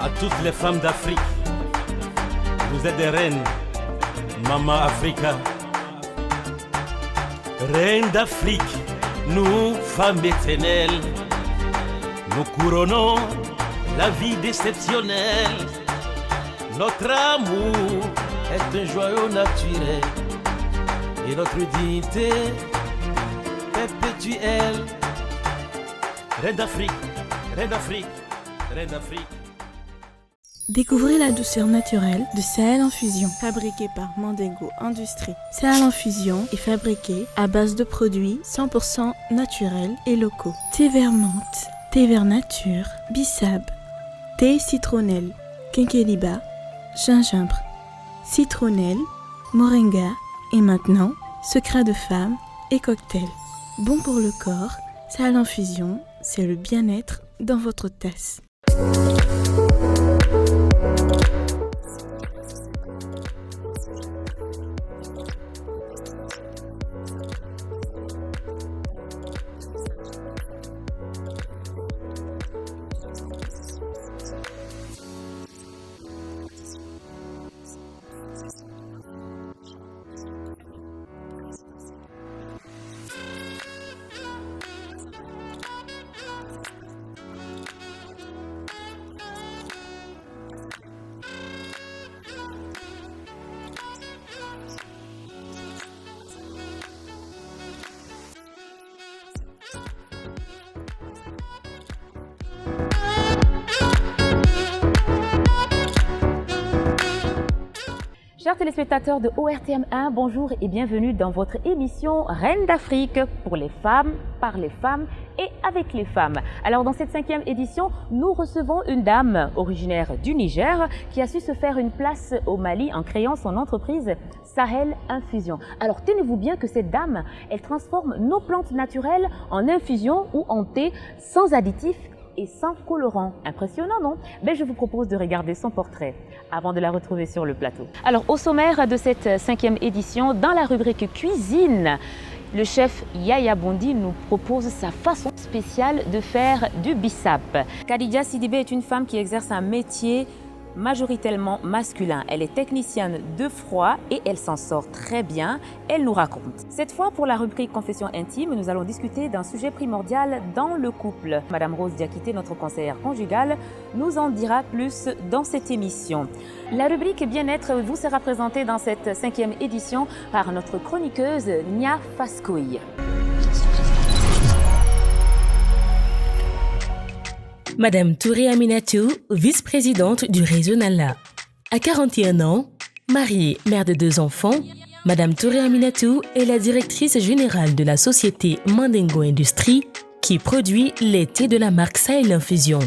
À toutes les femmes d'Afrique, vous êtes des reines, Maman Africa. Reines d'Afrique, nous, femmes éternelles, nous couronnons la vie déceptionnelle. Notre amour est un joyau naturel et notre dignité perpétuelle. Reine d'Afrique, Reine d'Afrique, Reine d'Afrique. Découvrez la douceur naturelle de Sahel Infusion, fabriquée par Mandingo Industrie. Sahel Infusion est fabriqué à base de produits 100% naturels et locaux. Thé vert menthe, thé vert nature, bissap, thé citronnelle, quinqueliba, gingembre, citronnelle, moringa et maintenant secret de femme et cocktail. Bon pour le corps, Sahel Infusion, c'est le bien-être dans votre tasse. Chers téléspectateurs de ORTM1, bonjour et bienvenue dans votre émission Reine d'Afrique pour les femmes, par les femmes et avec les femmes. Alors dans cette 5e édition, nous recevons une dame originaire du Niger qui a su se faire une place au Mali en créant son entreprise Sahel Infusion. Alors tenez-vous bien que cette dame, elle transforme nos plantes naturelles en infusion ou en thé sans additifs et sans colorant. Impressionnant, non? Mais je vous propose de regarder son portrait avant de la retrouver sur le plateau. Alors, au sommaire de cette 5e édition, dans la rubrique cuisine, le chef Yaya Bondi nous propose sa façon spéciale de faire du bissap. Khadija Sidibé est une femme qui exerce un métier majoritairement masculin. Elle est technicienne de froid et elle s'en sort très bien. Elle nous raconte. Cette fois, pour la rubrique Confession intime, nous allons discuter d'un sujet primordial dans le couple. Madame Rose Diakité, notre conseillère conjugale, nous en dira plus dans cette émission. La rubrique Bien-être vous sera présentée dans cette 5e édition par notre chroniqueuse Nia Faskoui. Madame Touré Aminatou, vice-présidente du réseau Nala. À 41 ans, mariée, mère de 2 enfants, Madame Touré Aminatou est la directrice générale de la société Mandingo Industrie qui produit les thés de la marque Sahel Infusion.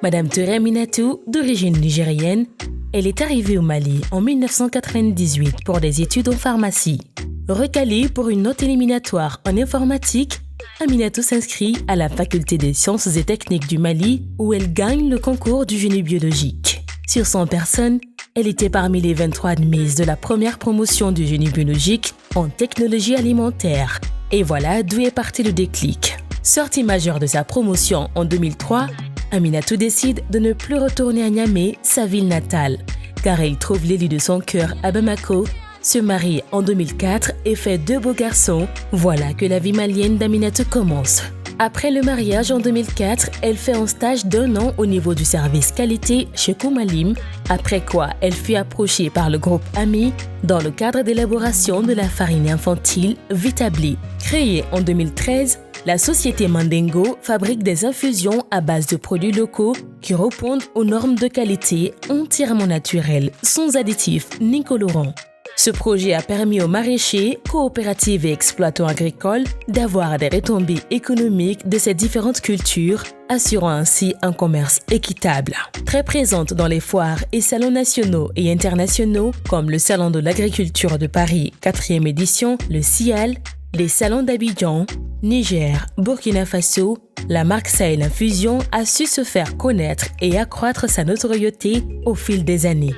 Madame Touré Aminatou, d'origine nigérienne, elle est arrivée au Mali en 1998 pour des études en pharmacie. Recalée pour une note éliminatoire en informatique, Aminatou s'inscrit à la faculté des sciences et techniques du Mali où elle gagne le concours du génie biologique. Sur 100 personnes, elle était parmi les 23 admises de la première promotion du génie biologique en technologie alimentaire. Et voilà d'où est parti le déclic. Sortie majeure de sa promotion en 2003, Aminatou décide de ne plus retourner à Niamey, sa ville natale, car elle trouve l'élu de son cœur à Bamako, se marie en 2004 et fait 2 beaux garçons. Voilà que la vie malienne d'Aminatou commence. Après le mariage en 2004, elle fait un stage d'1 an au niveau du service qualité chez Koumalim, après quoi elle fut approchée par le groupe AMI dans le cadre d'élaboration de la farine infantile Vitabli. Créée en 2013, la société Mandingo fabrique des infusions à base de produits locaux qui répondent aux normes de qualité entièrement naturelles, sans additifs ni colorants. Ce projet a permis aux maraîchers, coopératives et exploitants agricoles d'avoir des retombées économiques de ces différentes cultures, assurant ainsi un commerce équitable. Très présente dans les foires et salons nationaux et internationaux, comme le Salon de l'Agriculture de Paris, 4e édition, le CIAL, les salons d'Abidjan, Niger, Burkina Faso, la marque Sahel Infusion a su se faire connaître et accroître sa notoriété au fil des années.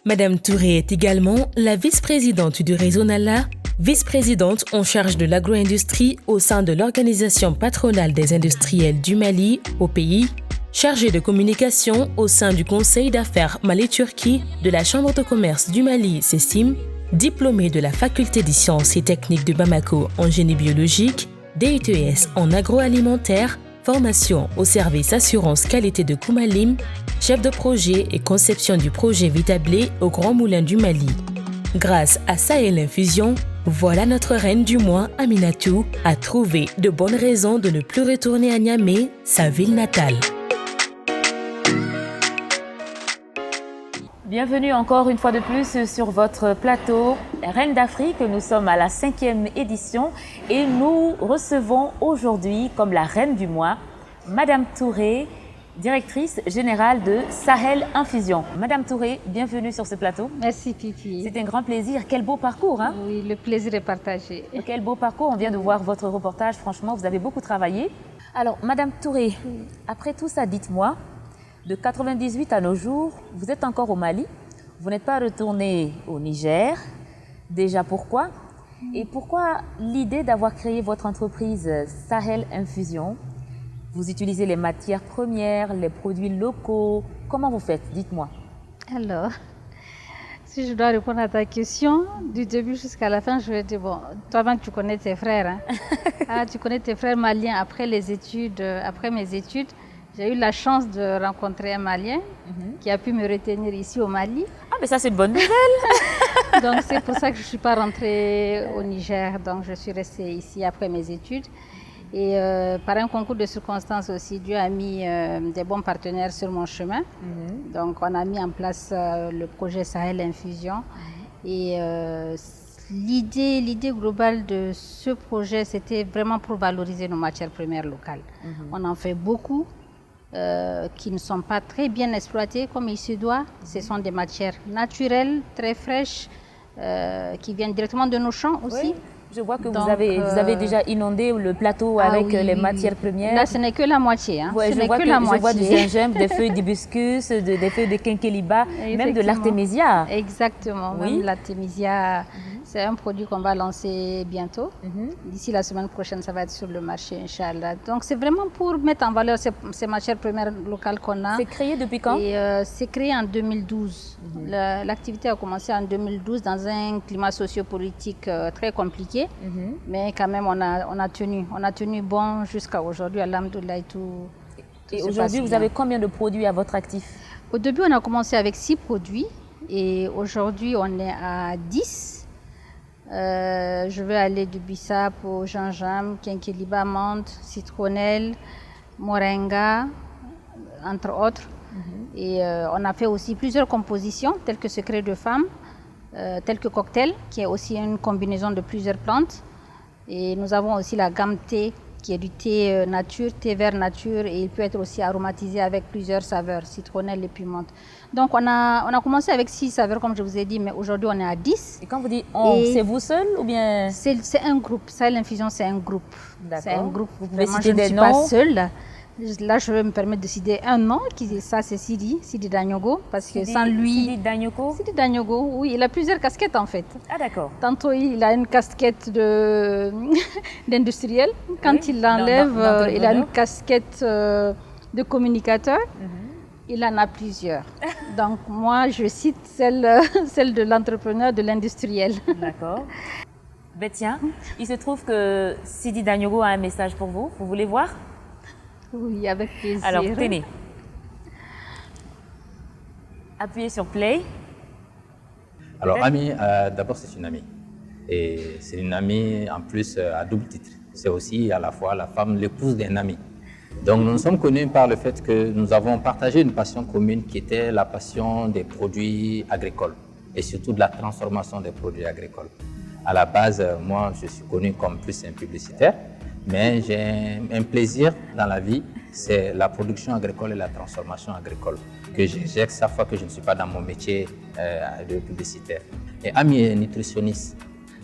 Madame Touré est également la vice-présidente du réseau Nala, vice-présidente en charge de l'agro-industrie au sein de l'Organisation patronale des industriels du Mali au pays, Chargée de communication au sein du Conseil d'affaires Mali-Turquie de la Chambre de commerce du Mali, CECIM, diplômée de la Faculté des sciences et techniques de Bamako en génie biologique, DETS en agroalimentaire, formation au service assurance qualité de Koumalim, chef de projet et conception du projet Vitablé au Grand Moulin du Mali. Grâce à Sahel Infusion, voilà notre reine du mois, Aminatou, a trouvé de bonnes raisons de ne plus retourner à Niamey, sa ville natale. Bienvenue encore une fois de plus sur votre plateau Reine d'Afrique. Nous sommes à la 5e édition et nous recevons aujourd'hui comme la reine du mois, Madame Touré, directrice générale de Sahel Infusion. Madame Touré, bienvenue sur ce plateau. Merci Pipi. C'est un grand plaisir. Quel beau parcours, hein? Oui, le plaisir est partagé. Quel beau parcours. On vient de voir votre reportage. Franchement, vous avez beaucoup travaillé. Alors, Madame Touré, après tout ça, dites-moi, de 98 à nos jours, vous êtes encore au Mali. Vous n'êtes pas retourné au Niger. Déjà, pourquoi? Et pourquoi l'idée d'avoir créé votre entreprise Sahel Infusion? Vous utilisez les matières premières, les produits locaux. Comment vous faites? Dites-moi. Alors, si je dois répondre à ta question, du début jusqu'à la fin, je vais dire, bon, toi-même, tu connais tes frères. Hein? Tu connais tes frères maliens après les études, après mes études. J'ai eu la chance de rencontrer un Malien qui a pu me retenir ici au Mali. Ah, mais ça, c'est une bonne nouvelle. Donc, c'est pour ça que je ne suis pas rentrée au Niger. Donc, je suis restée ici après mes études. Et par un concours de circonstances aussi, Dieu a mis des bons partenaires sur mon chemin. Donc, on a mis en place le projet Sahel Infusion. Et l'idée globale de ce projet, c'était vraiment pour valoriser nos matières premières locales. On en fait beaucoup. Qui ne sont pas très bien exploitées comme il se doit. Ce sont des matières naturelles, très fraîches, qui viennent directement de nos champs aussi. Oui, je vois que vous avez déjà inondé le plateau avec les matières premières. Là, ce n'est que la moitié. Hein. Ouais, je vois du gingembre, des feuilles d'hibiscus, des feuilles de quinqueliba, même de l'artémisia. Exactement, oui. Même l'artémisia. C'est un produit qu'on va lancer bientôt. D'ici la semaine prochaine, ça va être sur le marché, Inch'Allah. Donc, c'est vraiment pour mettre en valeur ces matières premières locales qu'on a. C'est créé depuis quand? C'est créé en 2012. L'activité a commencé en 2012 dans un climat sociopolitique très compliqué. Mais quand même, on a tenu bon jusqu'à aujourd'hui. Alhamdoulilah, tout Et aujourd'hui, vous avez combien de produits à votre actif? Au début, on a commencé avec 6 produits. Et aujourd'hui, on est à 10. Je vais aller du bissap au gingembre, quinqueliba, menthe, citronnelle, moringa, entre autres. Et on a fait aussi plusieurs compositions, telles que secret de femme, telles que cocktail, qui est aussi une combinaison de plusieurs plantes. Et nous avons aussi la gamme thé, qui est du thé nature, thé vert nature, et il peut être aussi aromatisé avec plusieurs saveurs, citronnelle et puis menthe. Donc on a commencé avec 6 saveurs, comme je vous ai dit, mais aujourd'hui on est à 10. Et quand vous dites on, c'est vous seul ou bien? C'est un groupe, Sahel Infusion c'est un groupe. C'est un groupe, vous pouvez vraiment, citer je ne des suis noms? pas seule. Là, je vais me permettre de citer un nom, ça c'est Sidi Danyogo, parce que sans lui... Sidi Danyogo? Sidi Danyogo, oui, il a plusieurs casquettes en fait. Ah d'accord. Tantôt il a une casquette d'industriel, quand il l'enlève, il a une casquette de communicateur, il en a plusieurs. Donc moi je cite celle de l'entrepreneur, de l'industriel. D'accord. Ben tiens, il se trouve que Sidi Danyogo a un message pour vous, vous voulez voir? Oui, avec plaisir. Alors, tenez. Appuyez sur play. Alors, amie, d'abord, c'est une amie. Et c'est une amie, en plus, à double titre. C'est aussi à la fois la femme, l'épouse d'un ami. Donc, nous nous sommes connus par le fait que nous avons partagé une passion commune qui était la passion des produits agricoles et surtout de la transformation des produits agricoles. À la base, moi, je suis connu comme plus un publicitaire. Mais j'ai un plaisir dans la vie, c'est la production agricole et la transformation agricole que j'exerce chaque fois que je ne suis pas dans mon métier de publicitaire. Et Ami est nutritionniste,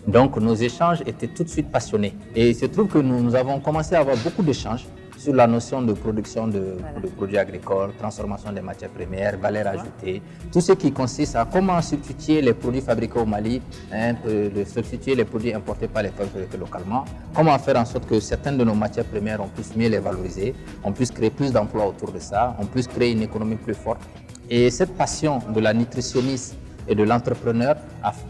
donc nos échanges étaient tout de suite passionnés. Et il se trouve que nous avons commencé à avoir beaucoup d'échanges sur la notion de production de produits agricoles, transformation des matières premières, valeur ajoutée, tout ce qui consiste à comment substituer les produits fabriqués au Mali, de substituer les produits importés par les fabriqués localement, comment faire en sorte que certaines de nos matières premières, on puisse mieux les valoriser, on puisse créer plus d'emplois autour de ça, on puisse créer une économie plus forte. Et cette passion de la nutritionniste et de l'entrepreneur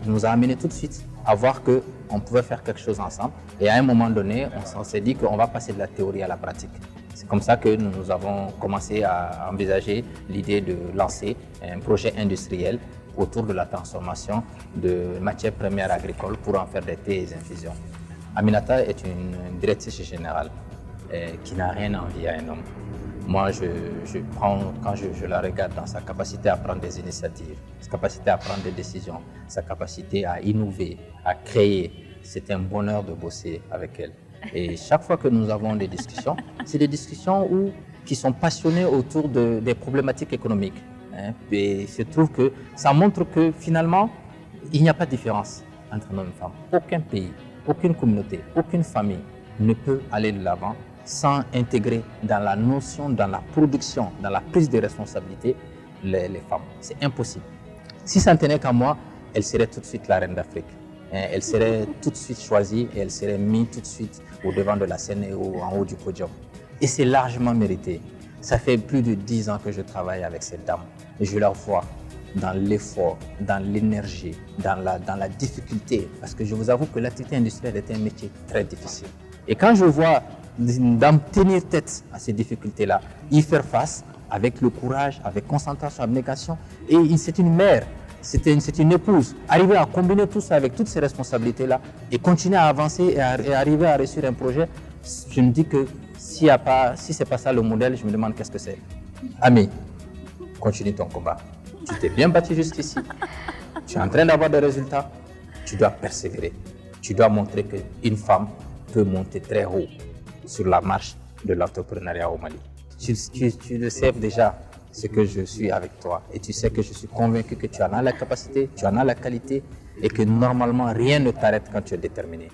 nous a amené tout de suite à voir qu'on pouvait faire quelque chose ensemble. Et à un moment donné, on s'est dit qu'on va passer de la théorie à la pratique. C'est comme ça que nous avons commencé à envisager l'idée de lancer un projet industriel autour de la transformation de matières premières agricoles pour en faire des thés et des infusions. Aminata est une directrice générale qui n'a rien à envier à un homme. Moi, quand je la regarde dans sa capacité à prendre des initiatives, sa capacité à prendre des décisions, sa capacité à innover, à créer, c'est un bonheur de bosser avec elle. Et chaque fois que nous avons des discussions, c'est des discussions qui sont passionnées autour des problématiques économiques. Et je trouve que ça montre que finalement, il n'y a pas de différence entre un homme et une femme. Aucun pays, aucune communauté, aucune famille ne peut aller de l'avant sans intégrer dans la notion, dans la production, dans la prise de responsabilité, les femmes. C'est impossible. Si ça ne tenait qu'à moi, elle serait tout de suite la reine d'Afrique. Elle serait tout de suite choisie et elle serait mise tout de suite au devant de la scène et en haut du podium. Et c'est largement mérité. Ça fait plus de 10 ans que je travaille avec ces dames. Et je leur vois dans l'effort, dans l'énergie, dans la difficulté. Parce que je vous avoue que l'activité industrielle est un métier très difficile. Et quand je vois une dame tenir tête à ces difficultés-là, y faire face avec le courage, avec concentration, abnégation. Et c'est une mère, c'est une épouse. Arriver à combiner tout ça avec toutes ces responsabilités-là et continuer à avancer et arriver à réussir un projet, je me dis que si ce n'est pas ça le modèle, je me demande qu'est-ce que c'est. Ami, continue ton combat. Tu t'es bien battu jusqu'ici. Tu es en train d'avoir des résultats. Tu dois persévérer. Tu dois montrer qu'une femme peut monter très haut sur la marche de l'entrepreneuriat au Mali. Tu le sais déjà ce que je suis avec toi et tu sais que je suis convaincu que tu en as la capacité, tu en as la qualité et que normalement rien ne t'arrête quand tu es déterminé.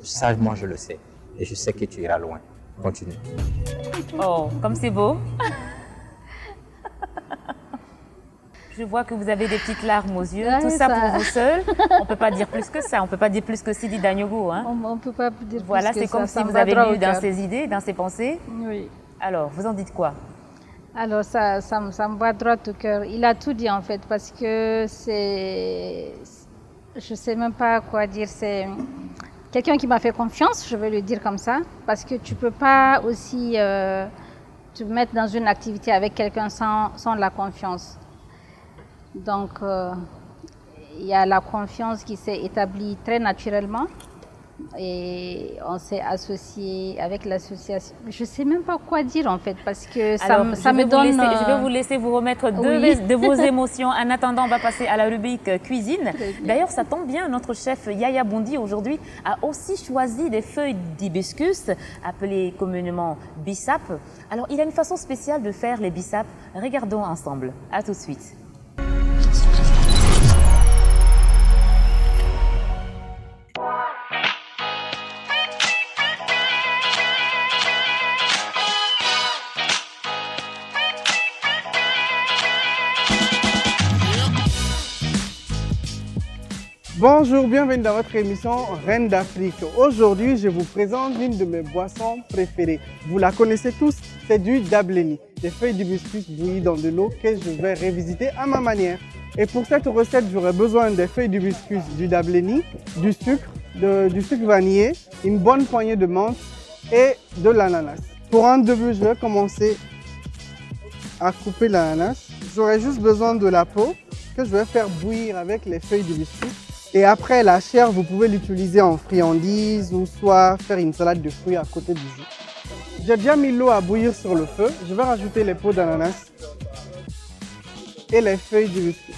Ça, moi je le sais et je sais que tu iras loin. Continue. Oh, comme c'est beau. Je vois que vous avez des petites larmes aux yeux. Tout ça pour vous seul. On ne peut pas dire plus que ça. On ne peut pas dire plus que Sidi Daniogo. Hein. On ne peut pas dire plus que ça. Voilà, c'est comme si vous avez lu dans ses idées, dans ses pensées. Oui. Alors, vous en dites quoi? Alors, ça me va droit au cœur. Il a tout dit en fait, parce que c'est... Je ne sais même pas quoi dire. C'est quelqu'un qui m'a fait confiance, je vais le dire comme ça, parce que tu ne peux pas aussi te mettre dans une activité avec quelqu'un sans la confiance. Donc, il y a la confiance qui s'est établie très naturellement et on s'est associé avec l'association. Je ne sais même pas quoi dire en fait parce que ça me donne... Je vais vous laisser vous remettre de vos émotions. En attendant, on va passer à la rubrique cuisine. D'ailleurs, ça tombe bien, notre chef Yaya Bondi aujourd'hui a aussi choisi des feuilles d'hibiscus appelées communément bissap. Alors, il a une façon spéciale de faire les bissap. Regardons ensemble. À tout de suite. Bonjour, bienvenue dans votre émission Reine d'Afrique. Aujourd'hui, je vous présente l'une de mes boissons préférées. Vous la connaissez tous, c'est du dableni, des feuilles d'hibiscus bouillies dans de l'eau que je vais revisiter à ma manière. Et pour cette recette, j'aurai besoin des feuilles d'hibiscus, du dableni, du sucre vanillé, une bonne poignée de menthe et de l'ananas. Pour un début, je vais commencer à couper l'ananas. J'aurai juste besoin de la peau que je vais faire bouillir avec les feuilles d'hibiscus. Et après, la chair, vous pouvez l'utiliser en friandise ou soit faire une salade de fruits à côté du jus. J'ai déjà mis l'eau à bouillir sur le feu. Je vais rajouter les peaux d'ananas et les feuilles d'hibiscus.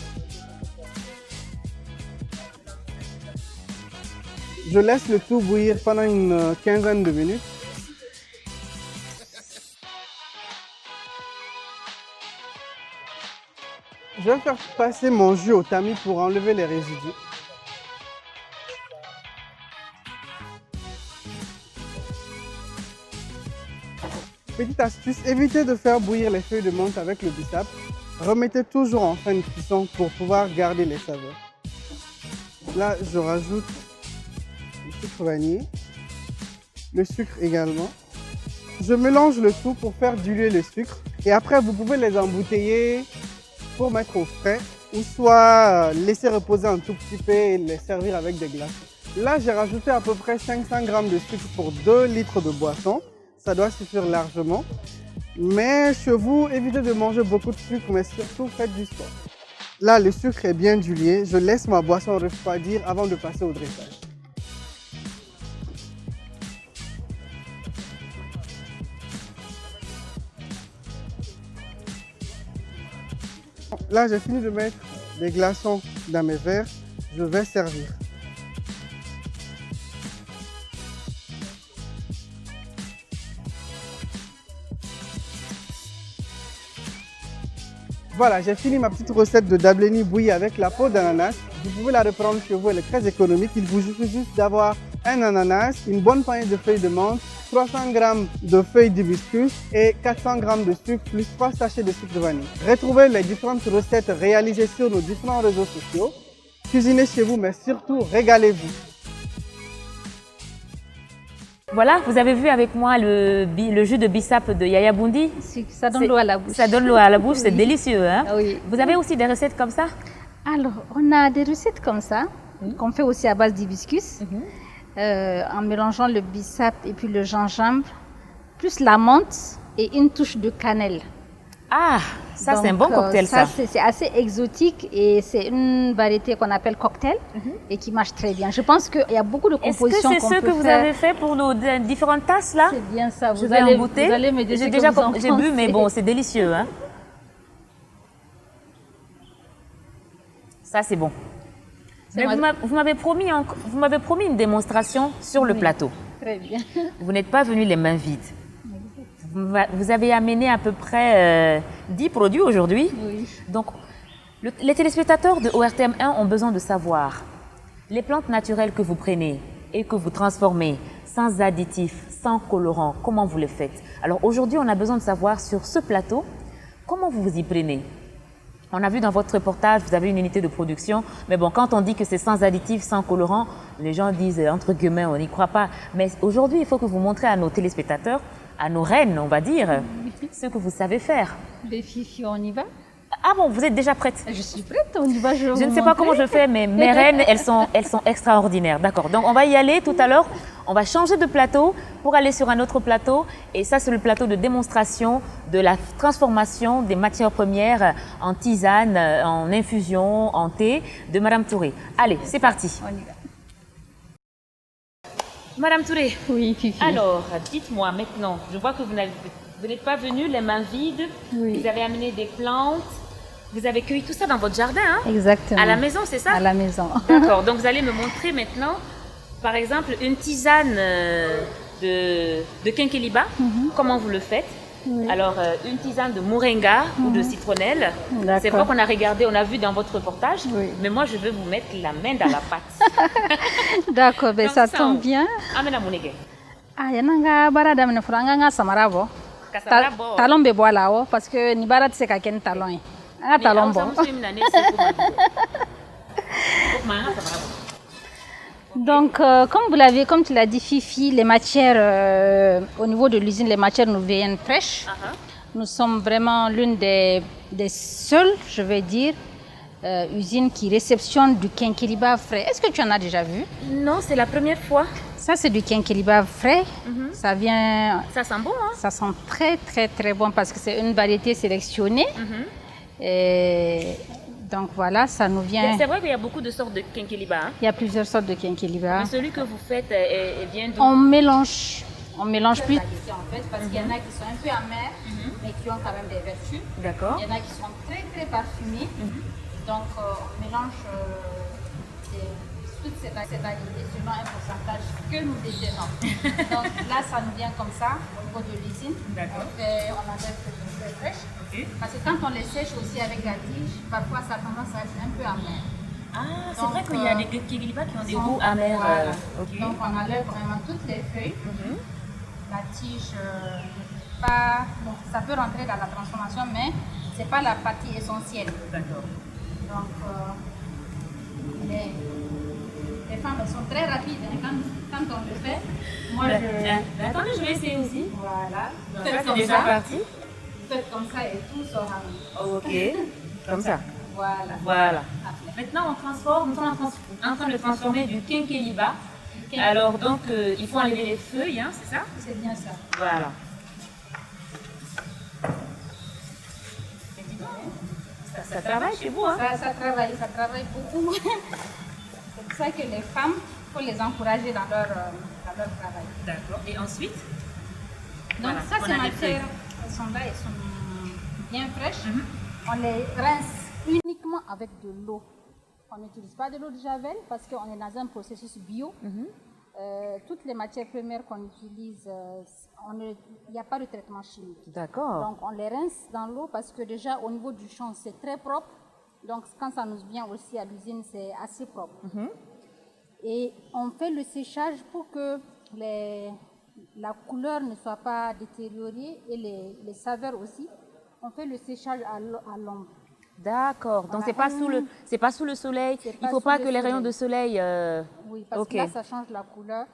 Je laisse le tout bouillir pendant une quinzaine de minutes. Je vais faire passer mon jus au tamis pour enlever les résidus. Petite astuce, évitez de faire bouillir les feuilles de menthe avec le bissap. Remettez toujours en fin de cuisson pour pouvoir garder les saveurs. Là, je rajoute le sucre vanillé, le sucre également. Je mélange le tout pour faire diluer le sucre. Et après, vous pouvez les embouteiller pour mettre au frais ou soit laisser reposer un tout petit peu et les servir avec des glaces. Là, j'ai rajouté à peu près 500 g de sucre pour 2 litres de boisson. Ça doit suffire largement. Mais chez vous, évitez de manger beaucoup de sucre, mais surtout faites du sport. Là, le sucre est bien dilué. Je laisse ma boisson refroidir avant de passer au dressage. Là, j'ai fini de mettre des glaçons dans mes verres. Je vais servir. Voilà, j'ai fini ma petite recette de dableni bouillie avec la peau d'ananas. Vous pouvez la reprendre chez vous, elle est très économique. Il vous suffit juste d'avoir un ananas, une bonne poignée de feuilles de menthe, 300 g de feuilles d'hibiscus et 400 g de sucre plus 3 sachets de sucre vanille. Retrouvez les différentes recettes réalisées sur nos différents réseaux sociaux. Cuisinez chez vous, mais surtout régalez-vous. Voilà, vous avez vu avec moi le jus de bissap de Yaya Boundi. Ça donne l'eau à la bouche. Ça donne l'eau à la bouche, Oui. c'est délicieux. Hein? Oui. Vous avez aussi des recettes comme ça? Alors, on a des recettes comme ça, qu'on fait aussi à base d'hibiscus, en mélangeant le bissap et puis le gingembre, plus la menthe et une touche de cannelle. Ah, ça c'est un bon cocktail ça. C'est assez exotique et c'est une variété qu'on appelle cocktail et qui marche très bien. Je pense qu'il y a beaucoup de compositions qu'on peut faire. Est-ce que c'est ce que vous avez fait pour nos différentes tasses là? C'est bien ça. Je vais en goûter. Vous allez me dire J'ai bu, mais bon, c'est délicieux. Hein? Ça c'est bon. Mais vous m'avez promis une démonstration sur le plateau. Très bien. Vous n'êtes pas venu les mains vides. Vous avez amené à peu près 10 produits aujourd'hui. Oui. Donc, les téléspectateurs de ORTM1 ont besoin de savoir les plantes naturelles que vous prenez et que vous transformez sans additifs, sans colorants, comment vous les faites. Alors aujourd'hui, on a besoin de savoir sur ce plateau, comment vous vous y prenez. On a vu dans votre reportage, vous avez une unité de production, mais bon, quand on dit que c'est sans additifs, sans colorants, les gens disent entre guillemets, on n'y croit pas. Mais aujourd'hui, il faut que vous montrez à nos téléspectateurs, à nos reines, on va dire, ce que vous savez faire. Les Fifi, on y va? Ah bon, vous êtes déjà prête? Je suis prête, on y va. Je ne sais pas comment je fais, mais mes reines, elles sont extraordinaires. D'accord, donc on va y aller tout à l'heure. On va changer de plateau pour aller sur un autre plateau. Et ça, c'est le plateau de démonstration de la transformation des matières premières en tisane, en infusion, en thé de Madame Touré. Allez, c'est parti. On y va. Madame Touré. Oui, Fifi. Alors, dites-moi maintenant, je vois que vous n'êtes pas venue les mains vides. Oui. Vous avez amené des plantes. Vous avez cueilli tout ça dans votre jardin, hein? Exactement. À la maison, c'est ça? À la maison. D'accord, donc vous allez me montrer maintenant, par exemple, une tisane de quinqueliba, comment vous le faites. Oui. Alors, une tisane de moringa ou de citronnelle. C'est vrai qu'on a regardé, on a vu dans votre reportage, mais moi, je veux vous mettre la main dans la pâte. D'accord, ben ça tombe bien. Amena monege. Ah, yananga barada mne furanga nga samarabo. Kasarabo. Talon be boala o parce que ni barad se ka ken talon. Ah, talon bon. Donc, comme tu l'as dit, Fifi, les matières, au niveau de l'usine, les matières nous viennent fraîches. Nous sommes vraiment l'une des seules, je vais dire, usines qui réceptionnent du quinqueliba frais. Est-ce que tu en as déjà vu? Non, c'est la première fois. Ça, c'est du quinqueliba frais. Ça vient... Ça sent bon, hein? Ça sent très, très, très bon parce que c'est une variété sélectionnée. Et donc voilà, ça nous vient... C'est vrai qu'il y a beaucoup de sortes de quinqueliba. Hein? Il y a plusieurs sortes de quinqueliba. Mais celui que vous faites vient d'où? On mélange plus. En fait, parce qu'il y en a qui sont un peu amers, mais qui ont quand même des vertus. D'accord. Il y en a qui sont très, très parfumés. Donc, on mélange toutes ces variétés selon un pourcentage que nous détenons. Donc là, ça nous vient comme ça, au niveau de l'usine. D'accord. On enlève les fraîches. Parce que quand on les sèche aussi avec la tige, parfois ça a tendance à être un peu amer. Ah, c'est vrai qu'il y a des quinqueliba qui ont des goûts amers. Voilà. Donc on enlève vraiment toutes les feuilles. la tige n'est pas... Donc, ça peut rentrer dans la transformation, mais ce n'est pas la partie essentielle. D'accord. Donc, les femmes, elles sont très rapides hein, quand on le fait. Moi, Attendez, je vais essayer aussi. Voilà. Donc, Faites ça, c'est comme déjà ça. parti. Faites comme ça et tout sera mis. Ok. Comme ça. Voilà. Voilà. Parfait. Maintenant, on transforme, nous sommes en train de transformer du kenkeliba. Alors, donc, il faut enlever les feuilles, hein, c'est ça? C'est bien ça. Voilà. Ça travaille chez vous, hein? Ça travaille beaucoup. C'est pour ça que les femmes, il faut les encourager dans leur travail. D'accord. Et ensuite? Donc Voilà, ça, on c'est a des matières. feuilles. Elles sont là, elles sont bien fraîches. On les rince uniquement avec de l'eau. On n'utilise pas de l'eau de javel parce qu'on est dans un processus bio. Toutes les matières premières qu'on utilise, il n'y a pas de traitement chimique. D'accord. Donc on les rince dans l'eau parce que déjà au niveau du champ c'est très propre. Donc quand ça nous vient aussi à l'usine c'est assez propre. Et on fait le séchage pour que la couleur ne soit pas détériorée et les saveurs aussi. On fait le séchage à l'ombre. D'accord. Donc Voilà. c'est pas sous le soleil. C'est Il pas faut sous pas le que les rayons soleil. de soleil. Oui, parce Ok. que là ça change la couleur.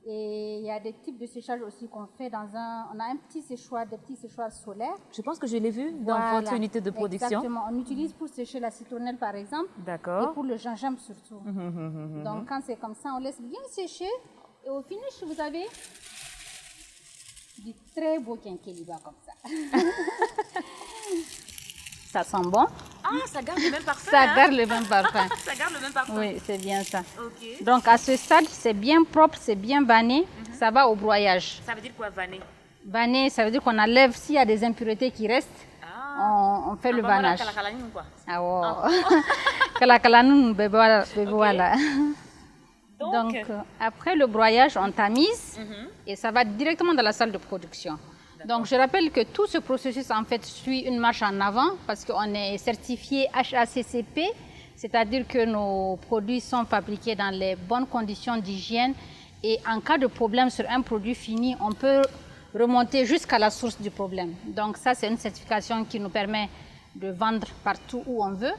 Et il y a des types de séchage aussi qu'on fait on a un petit séchoir, des petits séchoirs solaires. Je pense que je l'ai vu dans Voilà. votre unité de production. Exactement. On utilise pour sécher la citronnelle par exemple. Et D'accord. pour le gingembre surtout. Donc quand c'est comme ça, on laisse bien sécher. Et au finish, vous avez du très beau kenkeliba comme ça. Ça sent bon. Ah, ça garde le même parfum. Ça hein? garde le même parfum. Ça garde le même parfum. Oui, c'est bien ça. Ok. Donc à ce stade, c'est bien propre, c'est bien vanné. Ça va au broyage. Ça veut dire quoi, vanner? Vanné, ça veut dire qu'on enlève s'il y a des impuretés qui restent. On fait le vannage. Quoi. Ah ouais. Kalakalanun, voilà. Donc, après le broyage, on tamise et ça va directement dans la salle de production. Donc, je rappelle que tout ce processus, en fait, suit une marche en avant parce qu'on est certifié HACCP, c'est-à-dire que nos produits sont fabriqués dans les bonnes conditions d'hygiène et en cas de problème sur un produit fini, on peut remonter jusqu'à la source du problème. Donc, ça, c'est une certification qui nous permet de vendre partout où on veut,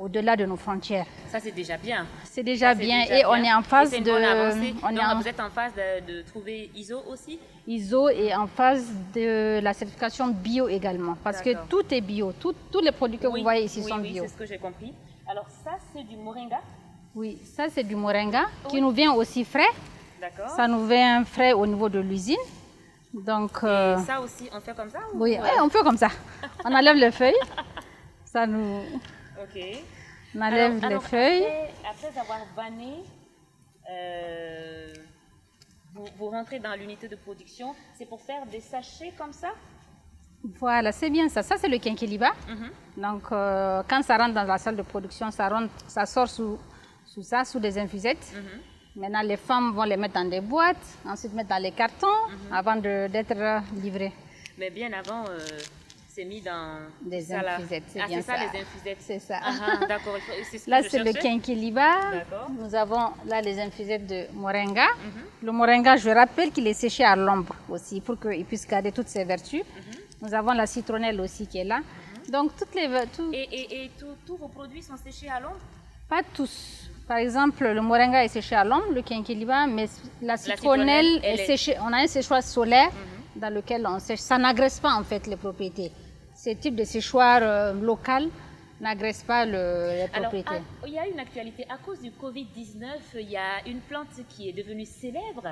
au-delà de nos frontières. Ça, c'est déjà bien. C'est déjà bien et on est en phase c'est une de... bonne avancée. on est Donc, en vous êtes en phase de trouver ISO aussi? ISO et en phase de la certification bio également. Parce que D'accord. tout est bio. Tous les produits que vous voyez ici sont oui, bio. c'est ce que j'ai compris. Alors, ça, c'est du moringa? Oui, ça c'est du moringa qui nous vient aussi frais. D'accord. Ça nous vient frais au niveau de l'usine. Donc, Et ça aussi, on fait comme ça? Ou... oui, on fait comme ça. On enlève les feuilles. Ça nous... Ok. On enlève les feuilles. Après avoir vanné, vous rentrez dans l'unité de production. C'est pour faire des sachets comme ça? Voilà, c'est bien ça. Ça, c'est le kenkeliba. Donc, quand ça rentre dans la salle de production, ça sort sous des infusettes. Maintenant, les femmes vont les mettre dans des boîtes, ensuite mettre dans les cartons avant d'être livrées. Mais bien avant, c'est mis dans Des ça, là. infusettes, c'est Ah, bien c'est ça, ça. les infusettes. C'est ça. Ah, d'accord. C'est ce que Là, je c'est le cherchais. kenkeliba. D'accord. Nous avons là les infusettes de moringa. Le moringa, je rappelle qu'il est séché à l'ombre aussi pour qu'il puisse garder toutes ses vertus. Nous avons la citronnelle aussi qui est là. Donc, Et tous vos produits sont séchés à l'ombre? pas tous. Par exemple, le moringa est séché à l'ombre, le kenkeliba, mais la citronnelle est séchée. On a un séchoir solaire dans lequel on sèche. Ça n'agresse pas en fait les propriétés. Ce type de séchoir local n'agresse pas les propriétés. Alors, il y a une actualité. À cause du Covid-19, il y a une plante qui est devenue célèbre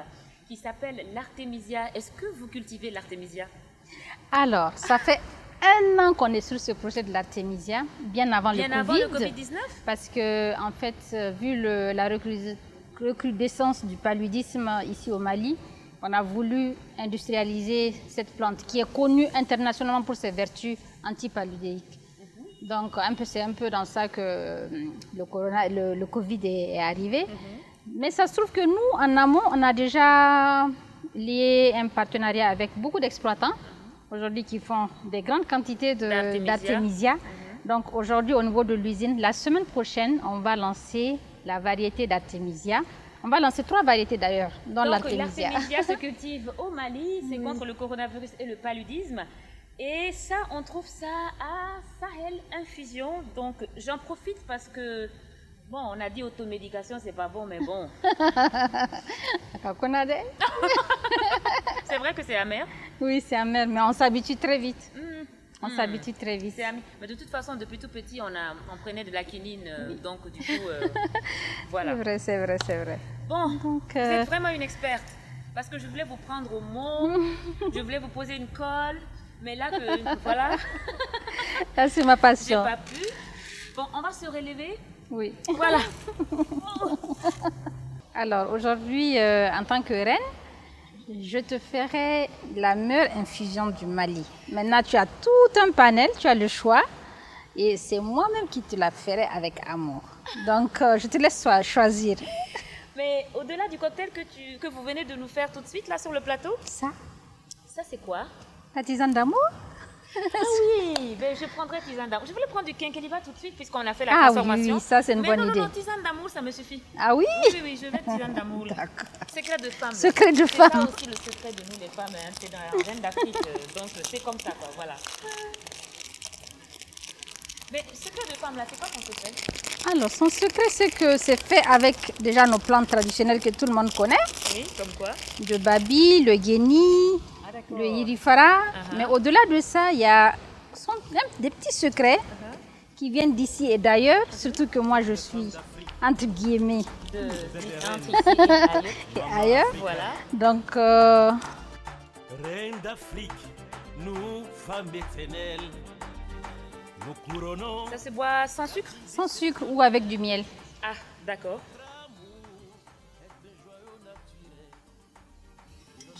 qui s'appelle l'artémisia. Est-ce que vous cultivez l'artémisia? Alors, ça fait 1 an qu'on est sur ce projet de l'artémisia, bien avant le Covid-19? Parce que, en fait, vu la recrudescence du paludisme ici au Mali, on a voulu industrialiser cette plante qui est connue internationalement pour ses vertus antipaludéiques. Donc, c'est un peu dans ça que le Covid est arrivé. Mais ça se trouve que nous, en amont, on a déjà lié un partenariat avec beaucoup d'exploitants aujourd'hui qui font des grandes quantités d'artémisia. Donc aujourd'hui, au niveau de l'usine, la semaine prochaine, on va lancer la variété d'artémisia On va lancer 3 variétés d'ailleurs, dans Donc l'artémisia. l'artémisia se cultive au Mali, c'est contre le coronavirus et le paludisme. Et ça, on trouve ça à Sahel Infusion. Donc j'en profite parce que, bon, on a dit automédication, c'est pas bon, mais bon. C'est vrai que c'est amer. Oui, c'est amer, mais on s'habitue très vite. On s'habitue très vite. Mais de toute façon, depuis tout petit, on prenait de la quinine, donc du coup, voilà. C'est vrai. Bon, Donc, vous êtes vraiment une experte, parce que je voulais vous prendre au mot, je voulais vous poser une colle, mais là, voilà, là, c'est ma j'ai passion. pas pu. Bon, on va se relever. Oui. Voilà. Alors, aujourd'hui, en tant que reine, je te ferai la meilleure infusion du Mali. Maintenant, tu as tout un panel, tu as le choix. Et c'est moi-même qui te la ferai avec amour. Donc, je te laisse choisir. Mais au-delà du cocktail que vous venez de nous faire tout de suite, là, sur le plateau, Ça, c'est quoi? la tisane d'amour? Ah oui, ben je prendrai tisane d'amour. Je voulais prendre du quinqueliba tout de suite, puisqu'on a fait la Ah transformation. oui, ça, c'est une Mais bonne non, idée. non, tisane d'amour, ça me suffit. Ah oui? Oui, je vais tisane d'amour. Secret de femme. Secret de C'est femme. ça aussi le secret de nous les femmes, hein. C'est dans la reine d'Afrique, donc c'est comme ça, quoi, voilà. Mais secret de femme, là, c'est quoi ton secret? Alors, son secret, c'est que c'est fait avec déjà nos plantes traditionnelles que tout le monde connaît. Oui, comme quoi? Le babi, le guéni, Ah, d'accord. le irifara. Mais au-delà de ça, il y a des petits secrets qui viennent d'ici et d'ailleurs. Surtout que moi, je suis, entre guillemets, Entre ici et ailleurs. et ailleurs. Voilà. Donc, Reine d'Afrique, nous, femmes éternelles, nous couronnons. Ça se boit sans sucre? sans sucre ou avec du miel. Ah, d'accord.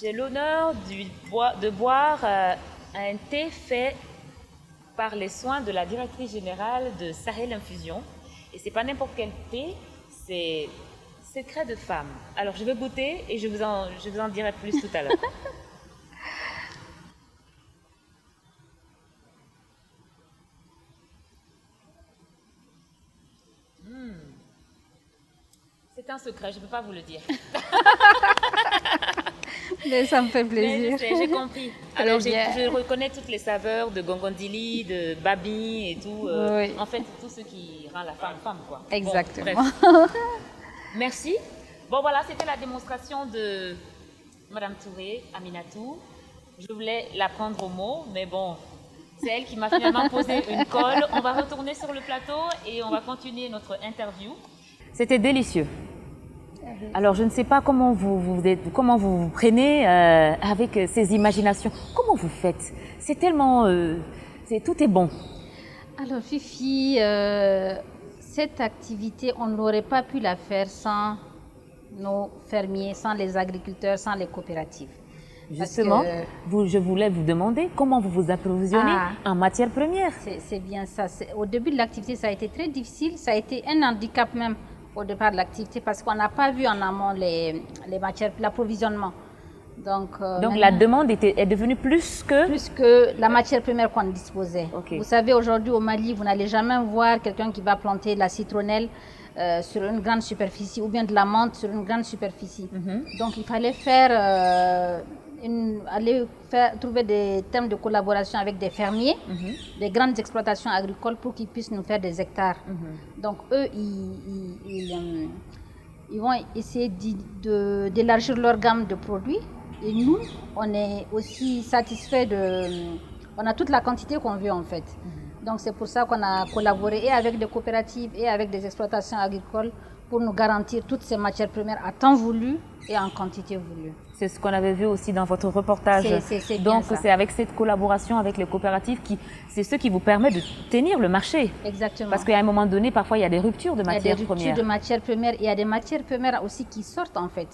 J'ai l'honneur de boire un thé fait par les soins de la directrice générale de Sahel Infusion. Et c'est pas n'importe quel thé, c'est secret de femme. Alors je vais goûter et je vous en dirai plus tout à l'heure. C'est un secret, je ne peux pas vous le dire. Mais ça me fait Mais plaisir. je sais, j'ai compris. Très Alors, bien. je reconnais toutes les saveurs de gongondili, de babi et tout. Oui. En fait, tout ce qui rend la femme femme, quoi. Bon, Exactement. bref. Merci. Bon, voilà, c'était la démonstration de Madame Touré, Aminatou. Je voulais la prendre au mot, mais bon, c'est elle qui m'a finalement posé une colle. On va retourner sur le plateau et on va continuer notre interview. C'était délicieux. Alors, je ne sais pas comment vous prenez avec ces imaginations. Comment vous faites? C'est tellement... tout est bon. Alors, Fifi, cette activité, on n'aurait pas pu la faire sans nos fermiers, sans les agriculteurs, sans les coopératives. Parce Justement, que- je voulais vous demander comment vous vous approvisionnez en matières premières. C'est bien ça. Au début de l'activité, ça a été très difficile. Ça a été un handicap même au départ de l'activité parce qu'on n'a pas vu en amont les matières, l'approvisionnement. Donc la demande est devenue plus que la matière première qu'on disposait. Ok. Vous savez, aujourd'hui au Mali, vous n'allez jamais voir quelqu'un qui va planter de la citronnelle sur une grande superficie ou bien de la menthe sur une grande superficie. Donc il fallait trouver des thèmes de collaboration avec des fermiers, des grandes exploitations agricoles pour qu'ils puissent nous faire des hectares. Donc eux, ils vont essayer d'élargir leur gamme de produits. Et nous, on est aussi satisfait on a toute la quantité qu'on veut en fait. Donc c'est pour ça qu'on a collaboré et avec des coopératives et avec des exploitations agricoles pour nous garantir toutes ces matières premières à temps voulu et en quantité voulue. C'est ce qu'on avait vu aussi dans votre reportage. C'est bien Donc ça. c'est avec cette collaboration avec les coopératives c'est ce qui vous permet de tenir le marché. Exactement. Parce qu'à un moment donné, parfois il y a des ruptures de Il y a matières des ruptures premières. de matières premières et il y a des matières premières aussi qui sortent en fait.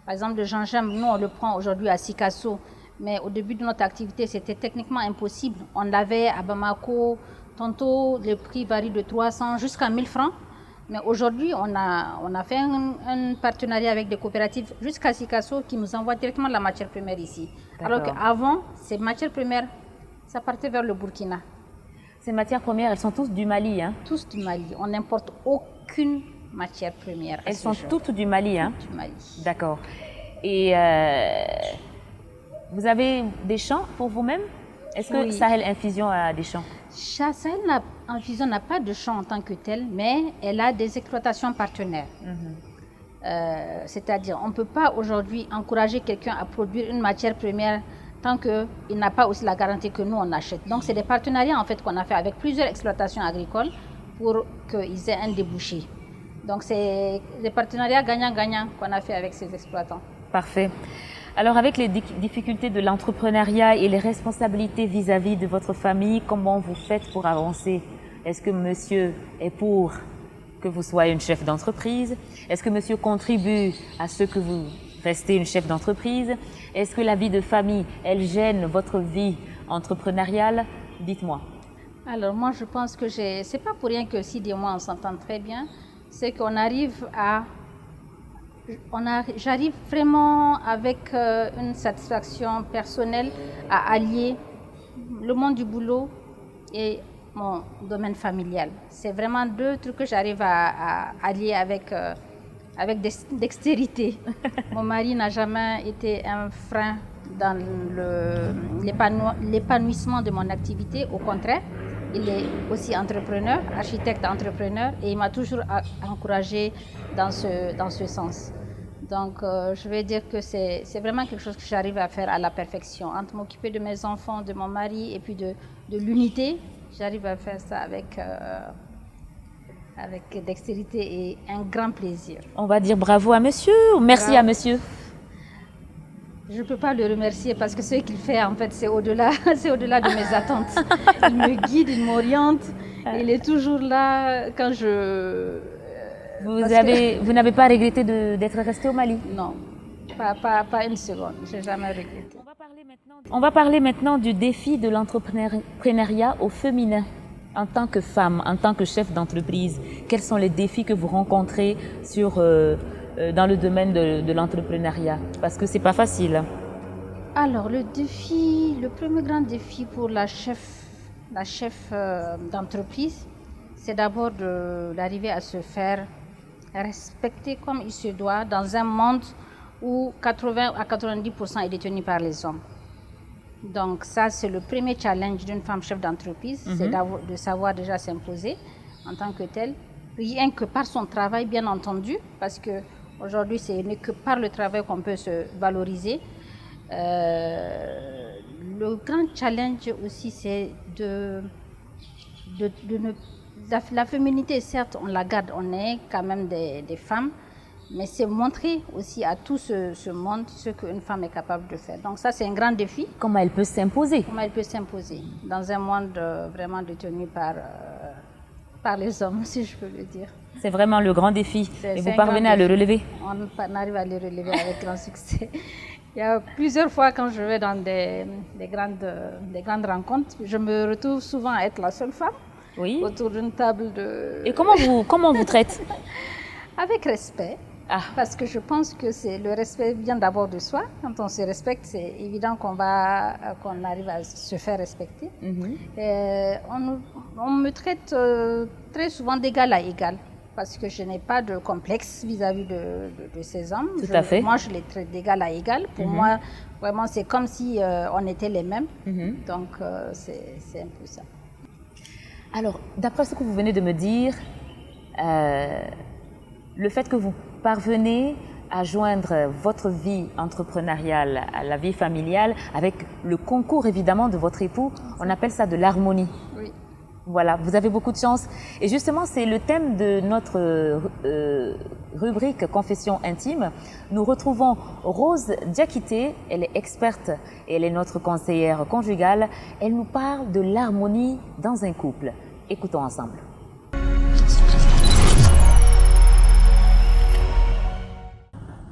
Par exemple, le gingembre, nous on le prend aujourd'hui à Sikasso, mais au début de notre activité, c'était techniquement impossible. On l'avait à Bamako, tantôt le prix varie de 300 jusqu'à 1000 francs. Mais aujourd'hui, on a fait un partenariat avec des coopératives jusqu'à Sikasso qui nous envoient directement la matière première ici. Alors qu'avant, ces matières premières, ça partait vers le Burkina. Ces matières premières, elles sont tous du Mali, hein? Tous du Mali. On n'importe aucune matières premières. Elles sont toutes du Mali, hein? Du Mali. D'accord. Et vous avez des champs pour vous-même? Est-ce que Oui. Sahel Infusion a des champs? Sahel Infusion n'a pas de champ en tant que tel, mais elle a des exploitations partenaires. C'est-à-dire, on ne peut pas aujourd'hui encourager quelqu'un à produire une matière première tant qu'il n'a pas aussi la garantie que nous, on achète. Donc, c'est des partenariats en fait qu'on a fait avec plusieurs exploitations agricoles pour qu'ils aient un débouché. Donc, c'est des partenariats gagnant-gagnant qu'on a fait avec ces exploitants. Parfait. Alors, avec les difficultés de l'entrepreneuriat et les responsabilités vis-à-vis de votre famille, comment vous faites pour avancer? Est-ce que monsieur est pour que vous soyez une chef d'entreprise? Est-ce que monsieur contribue à ce que vous restez une chef d'entreprise? Est-ce que la vie de famille, elle gêne votre vie entrepreneuriale? Dites-moi. Alors moi, je pense que c'est pas pour rien que Sidi et moi, on s'entend très bien. C'est qu'on arrive j'arrive vraiment avec une satisfaction personnelle à allier le monde du boulot et mon domaine familial. C'est vraiment deux trucs que j'arrive à allier avec dextérité. Mon mari n'a jamais été un frein dans l'épanouissement de mon activité. Au contraire, il est aussi entrepreneur, architecte entrepreneur, et il m'a toujours encouragé dans ce sens. Donc, je vais dire que c'est vraiment quelque chose que j'arrive à faire à la perfection. Entre m'occuper de mes enfants, de mon mari, et puis de l'unité, j'arrive à faire ça avec dextérité et un grand plaisir. On va dire bravo à monsieur ou merci Bravo. à monsieur? Je ne peux pas le remercier parce que ce qu'il fait, en fait, c'est au-delà de mes attentes. Il me guide, il m'oriente. Il est toujours là quand je... Vous n'avez pas regretté d'être resté au Mali? Non, pas une seconde. Je n'ai jamais regretté. On va parler maintenant du défi de l'entrepreneuriat au féminin. En tant que femme, en tant que chef d'entreprise, quels sont les défis que vous rencontrez dans le domaine de l'entrepreneuriat? Parce que c'est pas facile. Alors, le premier grand défi pour la chef d'entreprise, c'est d'abord d'arriver à se faire respecter comme il se doit dans un monde où 80 à 90% est détenu par les hommes. Donc ça, c'est le premier challenge d'une femme chef d'entreprise, c'est de savoir déjà s'imposer en tant que telle, rien que par son travail, bien entendu, parce qu'aujourd'hui, ce n'est que par le travail qu'on peut se valoriser. Le grand challenge aussi, c'est la féminité, certes, on la garde, on est quand même des femmes, mais c'est montrer aussi à tout ce monde ce qu'une femme est capable de faire. Donc ça, c'est un grand défi. Comment elle peut s'imposer? Comment elle peut s'imposer dans un monde vraiment détenu par les hommes, si je peux le dire. C'est vraiment le grand défi. Et vous un parvenez grand à le défi. relever? On arrive à le relever avec grand succès. Il y a plusieurs fois quand je vais dans des grandes rencontres, je me retrouve souvent à être la seule femme autour d'une table de... Et comment vous traite? Avec respect. Parce que je pense que le respect vient d'abord de soi. Quand on se respecte, c'est évident qu'on arrive à se faire respecter. On me traite très souvent d'égal à égal, parce que je n'ai pas de complexe vis-à-vis de ces hommes. Tout à fait. Moi, je les traite d'égal à égal. Pour moi, vraiment, c'est comme si on était les mêmes. Donc, c'est un peu ça. Alors, d'après ce que vous venez de me dire, le fait que vous parvenez à joindre votre vie entrepreneuriale à la vie familiale avec le concours évidemment de votre époux, on appelle ça de l'harmonie. Oui. Voilà, vous avez beaucoup de chance. Et justement, c'est le thème de notre rubrique Confession intime. Nous retrouvons Rose Diakité, elle est experte et elle est notre conseillère conjugale. Elle nous parle de l'harmonie dans un couple. Écoutons ensemble.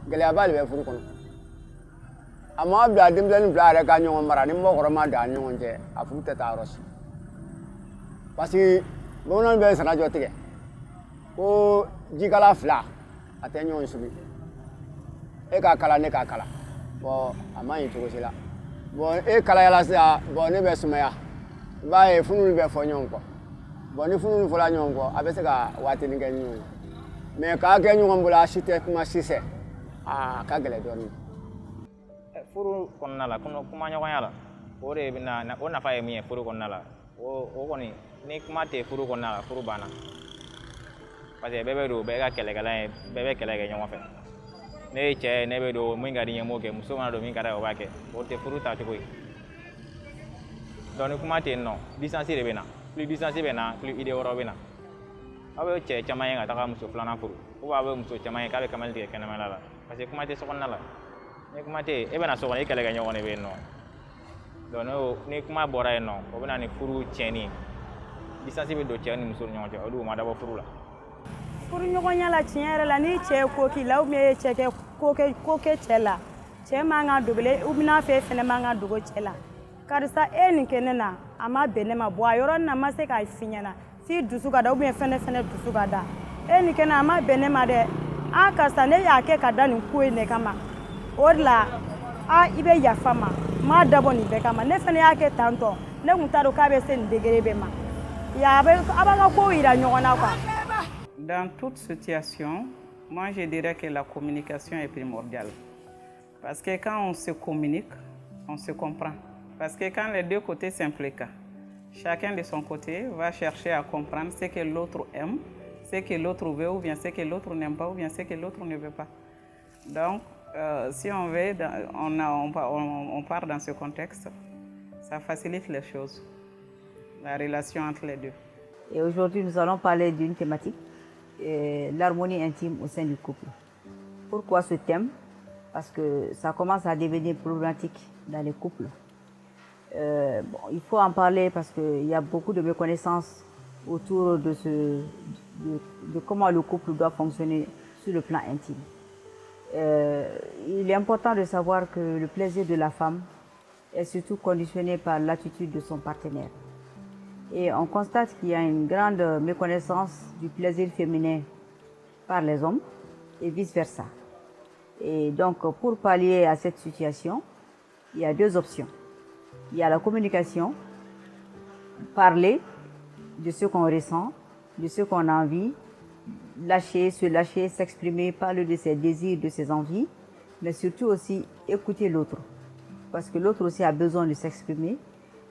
Gɛlɛyaba de bɛ furu kɔnɔ a ma bila denmisɛnnin fila yɛrɛ ka ɲɔgɔn mara ni mɔgɔkɔrɔba ma da ni ɲɔgɔn cɛ a furu tɛ taa yɔrɔ si parce que bamananw bɛ sanajɔ tigɛ ko jikala fila a tɛ ɲɔgɔn sugi e k'a kala ne k'a kala bon a ma ɲi cogo si la bon e kalayala sisan bon ne bɛ sumaya i b'a ye fununi bɛ fɔ ɲɔgɔn kɔ bon ni fununi fɔla ɲɔgɔn kɔ a bɛ se ka waatinin kɛ ɲɔgɔn ye mais k'a kɛ ɲɔgɔn bolo a si tɛ kuma si fɛ a ka gɛlɛn dɔɔnin. Furu kɔnɔna la kuma ɲɔgɔnya la o de bɛna o nafa ye min ye furu kɔnɔna la o kɔni ni kuma tɛ furu kɔnɔna la furu banna parce que bɛɛ bɛ don bɛɛ ka kɛlɛkɛla ye bɛɛ bɛ kɛlɛ kɛ ɲɔgɔn fɛ ne ye cɛ ye ne bɛ don min ka di n ye m'o kɛ muso mana don min ka di o b'a kɛ o tɛ furu tacogo ye donc ni kuma tɛ yen nɔ distance de bɛ na plus distance bɛ na plus idée wɛrɛw bɛ na aw bɛ cɛ caman ye ka taga muso filanan furu ou bien aw bɛ muso caman ye k'a bɛ kamalen tigɛ kɛnɛmana la parce que kuma tɛ sokɔnɔna la ni kuma tɛ yen e bɛna so kɔnɔ e kɛlɛ kɛ ɲɔgɔn de bɛ yen nɔ donc ni kuma bɔra yen nɔ o bɛ na ni furu tiɲɛni ye distance bɛ don cɛ ni muso ni ɲɔgɔn cɛ olu ma dabɔ furu la. Furu ɲɔgɔnya la tiɲɛ yɛrɛ la ni cɛ ye ko k'i la ou bien e cɛ kɛ ko kɛ cɛ la cɛ man kan ka dogo ou bien n'a fɛ e fɛnɛ man kan ka dogo cɛ la karisa e nin kɛ ne na a ma bɛn ne ma bɔ a yɔrɔ nin na n ma se k'a f'i ɲɛna f'i dusu ka da ou bien fɛnɛ dusu ka da e nin kɛ ne a ma bɛn ne ma dɛ a karisa ne y'a kɛ ka da nin ko in de kama o de la i bɛ yafa ma n m'a dabɔ nin bɛɛ kama ne fɛnɛ y'a kɛ tan tɔ ne tun t'a dɔn k'a bɛ se nin degré bɛɛ ma a b'a ka kow yira ɲɔgɔn na quoi. Dans toute situation, moi je dirais que la communication est primordiale. Parce que quand on se communique, on se comprend. Parce que quand les deux côtés s'impliquent, chacun de son côté va chercher à comprendre ce que l'autre aime, ce que l'autre veut, ou bien ce que l'autre n'aime pas, ou bien ce que l'autre ne veut pas. Donc, si on veut, on part dans ce contexte, ça facilite les choses, la relation entre les deux. Et aujourd'hui, nous allons parler d'une thématique, l'harmonie intime au sein du couple. Pourquoi ce thème? Parce que ça commence à devenir problématique dans les couples. Il faut en parler parce qu'il y a beaucoup de méconnaissances autour de comment le couple doit fonctionner sur le plan intime. Il est important de savoir que le plaisir de la femme est surtout conditionné par l'attitude de son partenaire. Et on constate qu'il y a une grande méconnaissance du plaisir féminin par les hommes et vice-versa. Et donc, pour pallier à cette situation, il y a deux options. Il y a la communication, parler de ce qu'on ressent, de ce qu'on a envie, se lâcher, s'exprimer, parler de ses désirs, de ses envies, mais surtout aussi écouter l'autre. Parce que l'autre aussi a besoin de s'exprimer.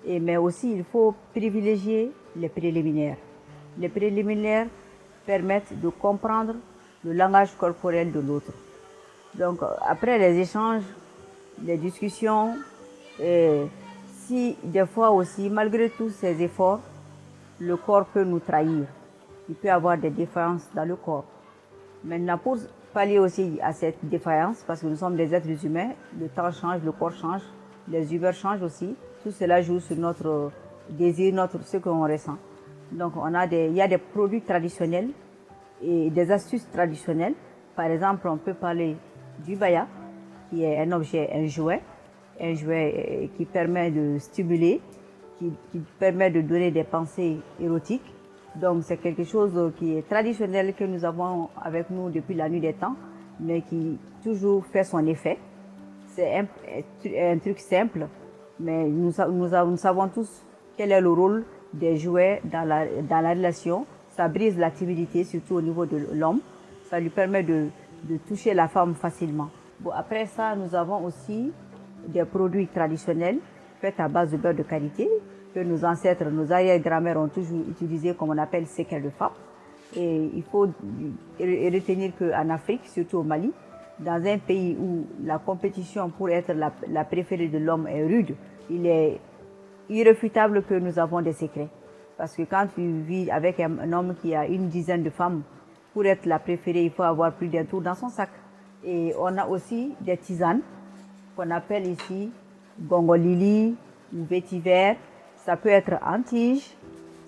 Mais aussi, il faut privilégier les préliminaires. Les préliminaires permettent de comprendre le langage corporel de l'autre. Donc, après les échanges, les discussions, si des fois aussi, malgré tous ces efforts, le corps peut nous trahir. Il peut y avoir des défaillances dans le corps. Maintenant, pour pallier aussi à cette défaillance, parce que nous sommes des êtres humains, le temps change, le corps change, les humeurs changent aussi. Tout cela joue sur notre désir, ce qu'on ressent. Donc, il y a des produits traditionnels et des astuces traditionnelles. Par exemple, on peut parler du baya, qui est un objet, un jouet qui permet de stimuler, qui permet de donner des pensées érotiques. Donc, c'est quelque chose qui est traditionnel, que nous avons avec nous depuis la nuit des temps, mais qui toujours fait son effet. C'est un truc simple. Mais nous savons tous quel est le rôle des jouets dans la relation. Ça brise la timidité, surtout au niveau de l'homme. Ça lui permet de toucher la femme facilement. Bon, après ça, nous avons aussi des produits traditionnels faits à base de beurre de karité que nos ancêtres, nos arrière-grand-mères ont toujours utilisé comme on appelle séquelles de femme. Et il faut retenir qu'en Afrique, surtout au Mali, dans un pays où la compétition pour être la préférée de l'homme est rude, il est irréfutable que nous avons des secrets. Parce que quand tu vis avec un homme qui a une dizaine de femmes, pour être la préférée, il faut avoir plus d'un tour dans son sac. Et on a aussi des tisanes qu'on appelle ici gongolili ou vétiver. Ça peut être en tige,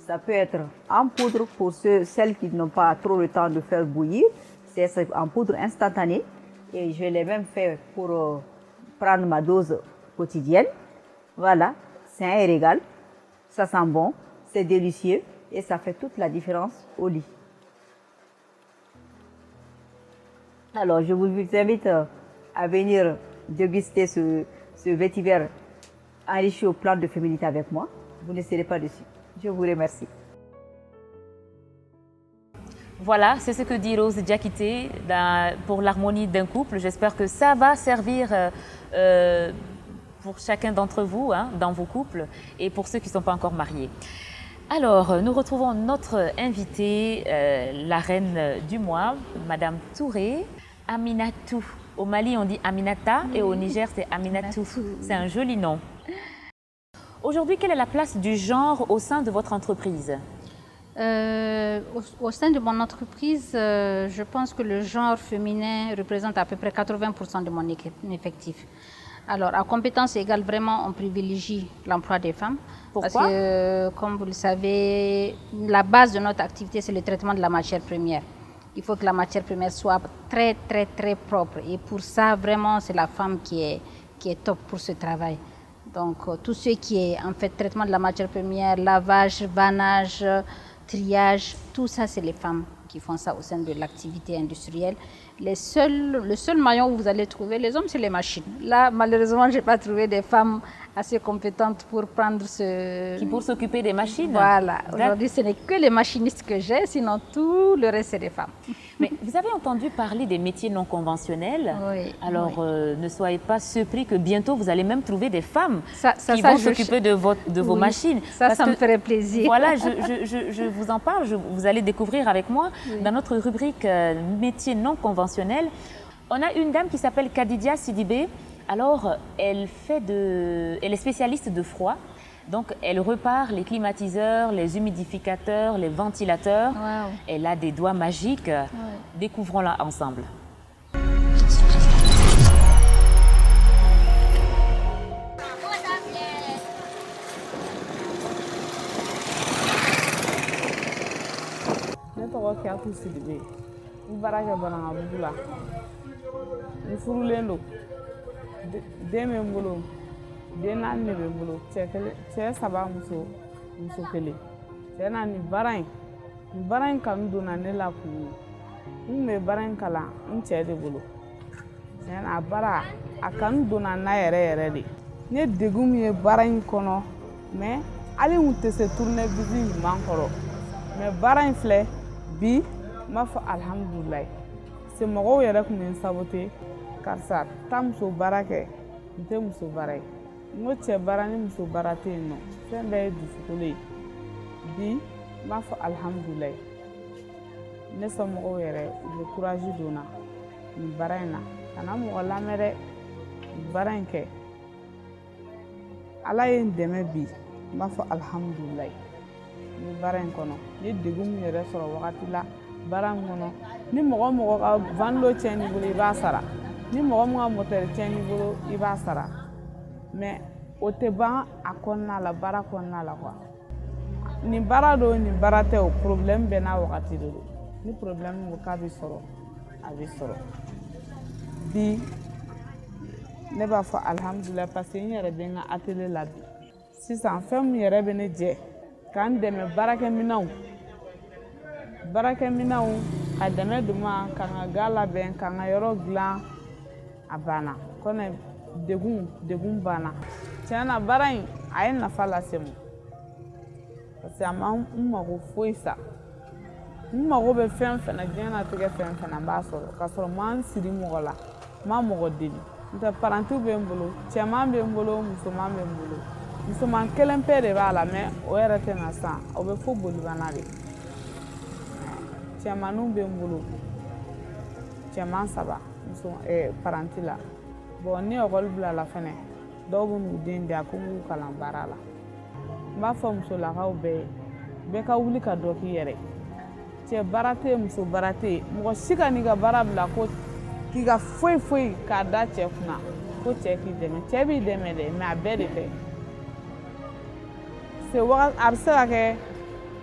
ça peut être en poudre pour celles qui n'ont pas trop le temps de faire bouillir. C'est en poudre instantanée. Et je l'ai même fait pour prendre ma dose quotidienne. Voilà, c'est un régal. Ça sent bon, c'est délicieux et ça fait toute la différence au lit. Alors, je vous invite à venir déguster ce vétiver enrichi aux plantes de féminité avec moi. Vous ne serez pas déçus. Je vous remercie. Voilà, c'est ce que dit Rose Diakité pour l'harmonie d'un couple. J'espère que ça va servir pour chacun d'entre vous, hein, dans vos couples, et pour ceux qui ne sont pas encore mariés. Alors, nous retrouvons notre invitée, la reine du mois, Madame Touré Aminatou. Au Mali, on dit Aminata et au Niger, c'est Aminatou. C'est un joli nom. Aujourd'hui, quelle est la place du genre au sein de votre entreprise? Au sein de mon entreprise, je pense que le genre féminin représente à peu près 80% de mon effectif. Alors, à compétences égales, vraiment, on privilégie l'emploi des femmes. Pourquoi? Parce que, comme vous le savez, la base de notre activité, c'est le traitement de la matière première. Il faut que la matière première soit très, très, très propre. Et pour ça, vraiment, c'est la femme qui est top pour ce travail. Donc, tout ce qui est, en fait, traitement de la matière première, lavage, vannage, triage, tout ça, c'est les femmes qui font ça au sein de l'activité industrielle. Le seul maillon où vous allez trouver les hommes, c'est les machines. Là, malheureusement, je n'ai pas trouvé des femmes assez compétentes pour prendre pour s'occuper des machines. Voilà. Aujourd'hui, ce n'est que les machinistes que j'ai, sinon tout le reste, c'est des femmes. Mais vous avez entendu parler des métiers non conventionnels. Oui. Alors, oui. Ne soyez pas surpris que bientôt, vous allez même trouver des femmes qui vont vont s'occuper de vos machines. Ça me ferait plaisir. Voilà, je vous en parle. Vous allez découvrir avec moi, dans notre rubrique métiers non conventionnels, on a une dame qui s'appelle Kadidia Sidibé. Alors, elle est spécialiste de froid. Donc, elle repart les climatiseurs, les humidificateurs, les ventilateurs. Wow. Elle a des doigts magiques. Ouais. Découvrons-la ensemble. Den bɛ n bolo den naani de bɛ n bolo cɛ saba muso kelen cɛ na nin baara in kanu donna ne la kun n bɛ baara in kalan n cɛ de bolo cɛ na a baara a kanu donna n na yɛrɛ de ne degun min ye baara in kɔnɔ mais hali n tɛ se tournevis ɲuman kɔrɔ mais baara in filɛ bi n b'a fɔ alhamdulilayi c'est mɔgɔw yɛrɛ kun bɛ n saboter karisa ta muso baara kɛ n tɛ muso baara ye n ko cɛ baara ni muso baara tɛ yen nɔ fɛn bɛɛ ye dusukolo ye bi n b'a fɔ alhamdulilayi ne somɔgɔw yɛrɛ u bɛ courage don n na nin baara in na kana mɔgɔ lamɛn dɛ nin baara in kɛ ala ye n dɛmɛ bi n b'a fɔ alhamdulilayi nin baara in kɔnɔ ni degun min yɛrɛ sɔrɔ wagati la baara in kɔnɔ ni mɔgɔ mɔgɔ ka vando tiɲɛ n'i bolo i b'a sara ni mɔgɔ min ka moteur tiɲɛ n'i bolo i b'a sara mais o tɛ ban a kɔnɔna la baara kɔnɔna la quoi nin baara do nin baara tɛ o problème bɛɛ n'a wagati de don ni problème ko k'a bɛ sɔrɔ a bɛ sɔrɔ bi ne b'a fɔ alhamdulilayi parce que n yɛrɛ bɛ n ka atelier la bi sisan fɛn min yɛrɛ bɛ ne jɛ k'an dɛmɛ baarakɛminɛnw ka dɛmɛ d'u ma ka n ka ga labɛn ka n ka yɔrɔ dilan a banna kɔnɔ degun banna tiɲɛna baara in a ye nafa lase n ma parce que a ma n mago foyi sa n mago bɛ fɛn fɛn na diɲɛlatigɛ fɛn fɛn na n b'a sɔrɔ k'a sɔrɔ n ma n siri mɔgɔ la n ma mɔgɔ deli n tɛ parantiw bɛ n bolo cɛman bɛ n bolo musoman bɛ n bolo musoman kelen pe de b'a la mais o yɛrɛ tɛ na san o bɛ fo bolibana de cɛmanninw bɛ n bolo cɛman saba paranti la bon ni école bila la fɛnɛ dɔw bɛ n'u den di a ko n k'u kalan baara la n b'a fɔ musolakaw bɛɛ ka wuli ka dɔ k'i yɛrɛ cɛ baara tɛ yen muso baara tɛ yen mɔgɔ si ka n'i ka baara bila ko k'i ka foyi k'a da cɛ kunna ko cɛ k'i dɛmɛ cɛ b'i dɛmɛ dɛ mais a bɛɛ de tɛ a bɛ se ka kɛ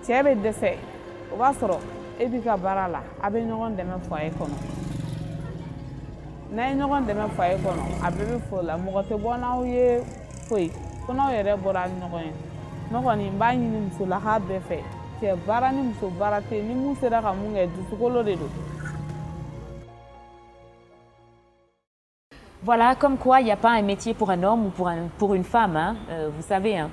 cɛ bɛ dɛsɛ o b'a sɔrɔ e b'i ka baara la a bɛ ɲɔgɔn dɛmɛ foyer kɔnɔ n'a ye ɲɔgɔn dɛmɛ foyer kɔnɔ a bɛɛ bɛ fo la mɔgɔ tɛ bɔ n'aw ye foyi fo n'aw yɛrɛ bɔra ɲɔgɔn ye ne kɔni n b'a ɲini musolaka bɛɛ fɛ cɛ baara ni muso baara tɛ yen ni mun sera ka mun kɛ dusukolo de don. Voilà, comme quoi il n'y a pas un métier pour un homme ou pour une femme. Hein. Vous savez, hein,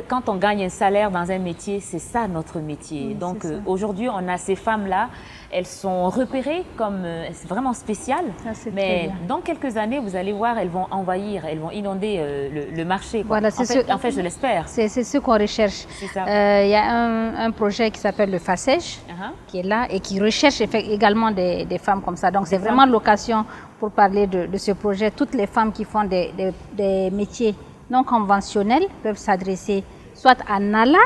quand on gagne un salaire dans un métier, c'est ça notre métier. Oui, donc aujourd'hui, on a ces femmes-là, elles sont repérées comme vraiment spéciales. Mais dans quelques années, vous allez voir, elles vont envahir, elles vont inonder le marché. Quoi. Voilà, En fait, je l'espère. C'est ce qu'on recherche. Il y a un projet qui s'appelle le FASEJ qui est là et qui recherche également des femmes comme ça. Donc c'est vraiment l'occasion pour parler de ce projet. Toutes les femmes qui font des métiers non conventionnels peuvent s'adresser soit à NALA,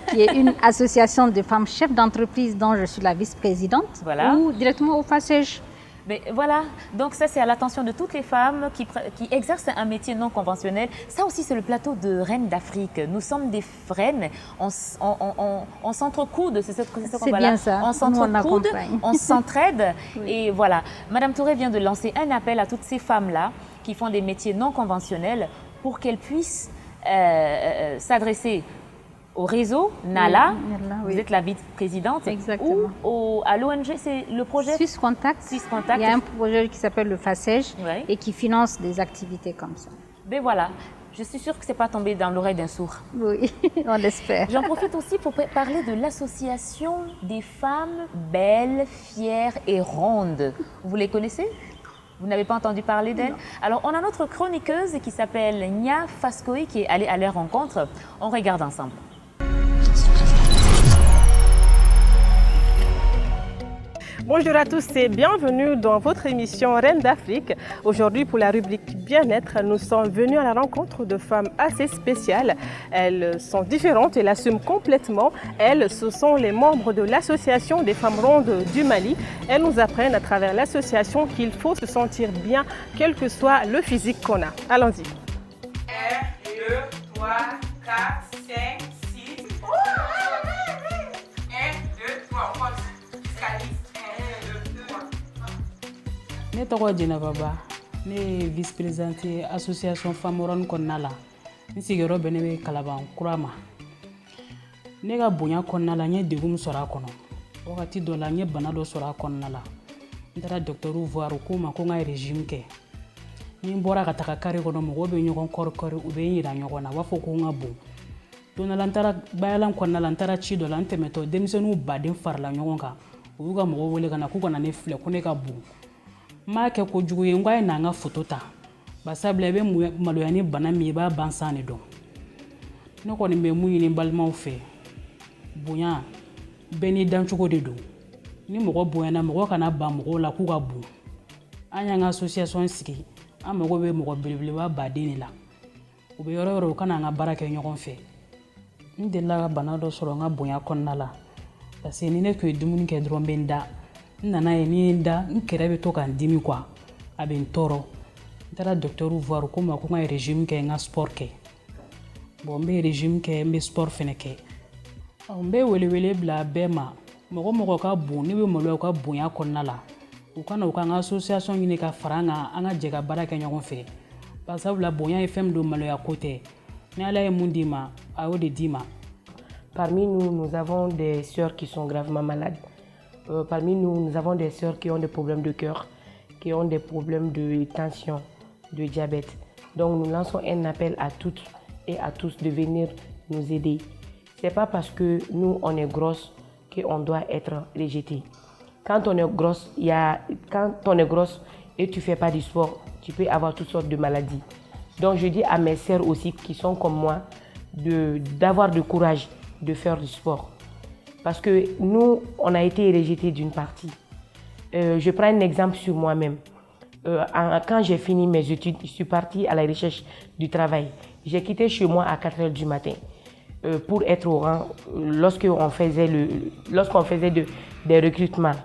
qui est une association de femmes chefs d'entreprise dont je suis la vice-présidente, ou directement au FASEJ. Mais voilà, donc ça c'est à l'attention de toutes les femmes qui exercent un métier non conventionnel. Ça aussi c'est le plateau de Reines d'Afrique. Nous sommes des frênes, on s'entrecoude, c'est ce qu'on va là. On s'entrecoude, on s'entraide et voilà. Madame Touré vient de lancer un appel à toutes ces femmes-là qui font des métiers non conventionnels pour qu'elles puissent s'adresser au réseau NALA, vous êtes la vice-présidente, ou à l'ONG, c'est le projet Suisse Contact. Il y a un projet qui s'appelle le FASEJ et qui finance des activités comme ça. Ben voilà, je suis sûre que ce n'est pas tombé dans l'oreille d'un sourd. Oui, on l'espère. J'en profite aussi pour parler de l'association des femmes belles, fières et rondes. Vous les connaissez ? Vous n'avez pas entendu parler d'elle? Alors, on a notre chroniqueuse qui s'appelle Nia Faskoy qui est allée à leur rencontre. On regarde ensemble. Bonjour à tous et bienvenue dans votre émission Reines d'Afrique. Aujourd'hui, pour la rubrique Bien-être, nous sommes venus à la rencontre de femmes assez spéciales. Elles sont différentes et l'assument complètement. Elles, ce sont les membres de l'association des femmes rondes du Mali. Elles nous apprennent à travers l'association qu'il faut se sentir bien, quel que soit le physique qu'on a. Allons-y. 1, 2, 3, 4, 5, 6. 1, 2, 3, on compte jusqu'à 10. Ne tɔgɔ Jenaba Ba, ne ye vice-présidente association Femmes Rondes kɔnɔna la. N sigiyɔrɔ bɛnnen bɛ Kalaban kura ma. Ne ka bonya kɔnɔna la n ye degun min sɔrɔ a kɔnɔ. Wagati dɔ la n ye bana dɔ sɔrɔ a kɔnɔna la. N taara docteuru voir u ko n ma ko n ka régime kɛ. Ni n bɔra ka taga carré kɔnɔ mɔgɔw bɛ ɲɔgɔn kɔrikɔri u bɛ n yira ɲɔgɔn na u b'a fɔ ko n ka bon. Don dɔ la n taara bayalan kɔnɔna la n taara ci dɔ la n tɛmɛtɔ denmisɛnninw baden farala ɲɔgɔn kan. U y'u ka mɔgɔw wele ka na k'u kana ne filɛ ko ne ka bon. M'a kɛ kojugu ye n ko a ye na n ka photo ta basabula i bɛ maloya ni bana min i b'a bansan de dɔn ne kɔni bɛ mun ɲini balimaw fɛ bonya bɛɛ n'i dancogo de don ni mɔgɔ bonyana mɔgɔ kana ban mɔgɔw la k'u ka bon an y'an ka association sigi an mago bɛ mɔgɔ belebeleba baden de la u bɛ yɔrɔ yɔrɔ u kana an ka baara kɛ ɲɔgɔn fɛ n delila ka bana dɔ sɔrɔ n ka bonya kɔnɔna la parce que ni ne tun ye dumuni kɛ dɔrɔn bɛ n da n nana ye ni n da n kɛrɛ bɛ to ka n dimi quoi a bɛ n tɔɔrɔ n taara docteuru voir ko n ma ko n ka régime kɛ n ka sport kɛ bon n bɛ régime kɛ n bɛ sport fɛnɛ kɛ n bɛ welewele bila bɛɛ ma mɔgɔ mɔgɔ ka bon ne bɛ maloya u ka bonya kɔnɔna la u kana u ka n ka association ɲini ka fara an kan an ka jɛ ka baara kɛ ɲɔgɔn fɛ barisabula bonya ye fɛn min don maloya ko tɛ ni Ala ye mun d'i ma a y'o de d'i ma. Parmi nous, nous avons des sœurs qui sont gravement malades. Parmi nous, nous avons des sœurs qui ont des problèmes de cœur, qui ont des problèmes de tension, de diabète. Donc nous lançons un appel à toutes et à tous de venir nous aider. Ce n'est pas parce que nous, on est grosse qu'on doit être rejeté. Quand on est grosse, et tu ne fais pas du sport, tu peux avoir toutes sortes de maladies. Donc je dis à mes sœurs aussi qui sont comme moi d'avoir du courage de faire du sport. Parce que nous, on a été rejetés d'une partie. Je prends un exemple sur moi-même. Quand j'ai fini mes études, je suis partie à la recherche du travail. J'ai quitté chez moi à 4 h du matin pour être au rang lorsqu'on faisait des recrutements.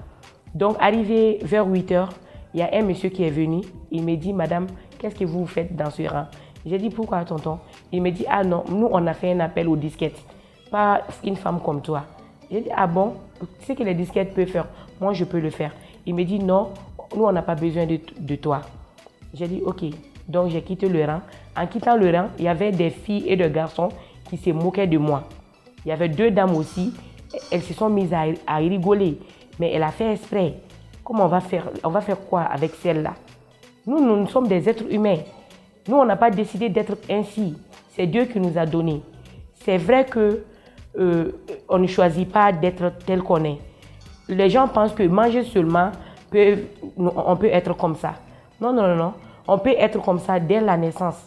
Donc, arrivé vers 8 h, il y a un monsieur qui est venu. Il me dit, Madame, qu'est-ce que vous faites dans ce rang? J'ai dit, pourquoi tonton? Il me dit, ah non, nous, on a fait un appel aux disquettes. Pas une femme comme toi. J'ai dit, ah bon, ce que les disquettes peuvent faire, moi je peux le faire. Il me dit, non, nous on n'a pas besoin de toi. J'ai dit, ok. Donc j'ai quitté le rang. En quittant le rang, il y avait des filles et des garçons qui se moquaient de moi. Il y avait 2 dames aussi, elles se sont mises à rigoler. Mais elle a fait exprès. Comment on va faire quoi avec celle-là? Nous sommes des êtres humains. Nous, on n'a pas décidé d'être ainsi. C'est Dieu qui nous a donné. C'est vrai que on ne choisit pas d'être tel qu'on est. Les gens pensent que manger seulement, on peut être comme ça. Non, non, non, non. On peut être comme ça dès la naissance.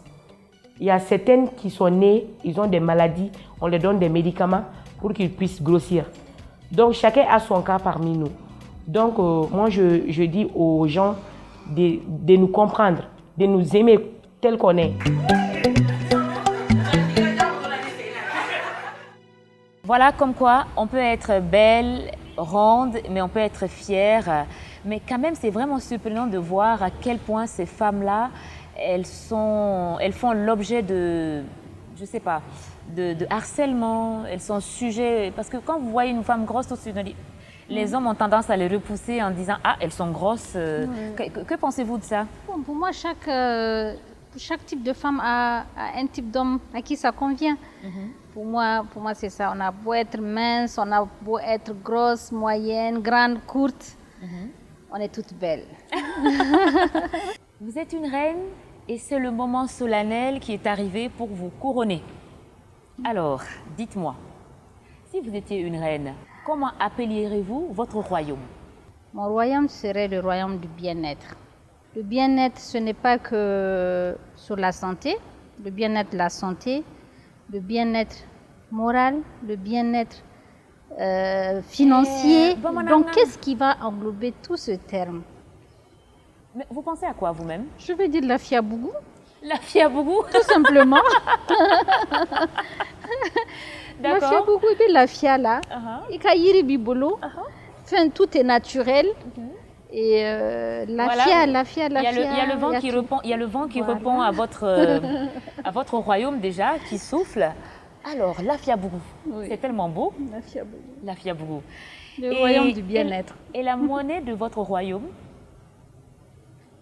Il y a certaines qui sont nées, ils ont des maladies, on leur donne des médicaments pour qu'ils puissent grossir. Donc chacun a son cas parmi nous. Donc moi je dis aux gens de nous comprendre, de nous aimer tel qu'on est. Voilà comme quoi on peut être belle, ronde, mais on peut être fière. Mais quand même, c'est vraiment surprenant de voir à quel point ces femmes-là, elles font l'objet de, je sais pas, de harcèlement. Elles sont sujets, parce que quand vous voyez une femme grosse au-dessus, les hommes ont tendance à les repousser en disant « Ah, elles sont grosses. Que pensez-vous de ça? Bon, pour moi, chaque type de femme a un type d'homme à qui ça convient. Pour moi c'est ça. On a beau être mince, on a beau être grosse, moyenne, grande, courte. On est toutes belles. Vous êtes une reine et c'est le moment solennel qui est arrivé pour vous couronner. Alors, dites-moi, si vous étiez une reine, comment appellerez-vous votre royaume? Mon royaume serait le royaume du bien-être. Le bien-être, ce n'est pas que sur la santé, le bien-être de la santé, le bien-être moral, le bien-être financier. Donc, qu'est-ce qui va englober tout ce terme? Mais vous pensez à quoi vous-même? Je vais dire la fiabougou. La fiabougou? Tout simplement. D'accord. La fiabougou, et puis la fia là. Et kayiri bibolo. Enfin, tout est naturel. Et la fia. Il y a le vent qui répond. Il y a le vent qui répond à votre royaume déjà, qui souffle. Alors, la fiabougou, c'est tellement beau. La fiabougou. La fiabougou. Le royaume du bien-être. Et la monnaie de votre royaume?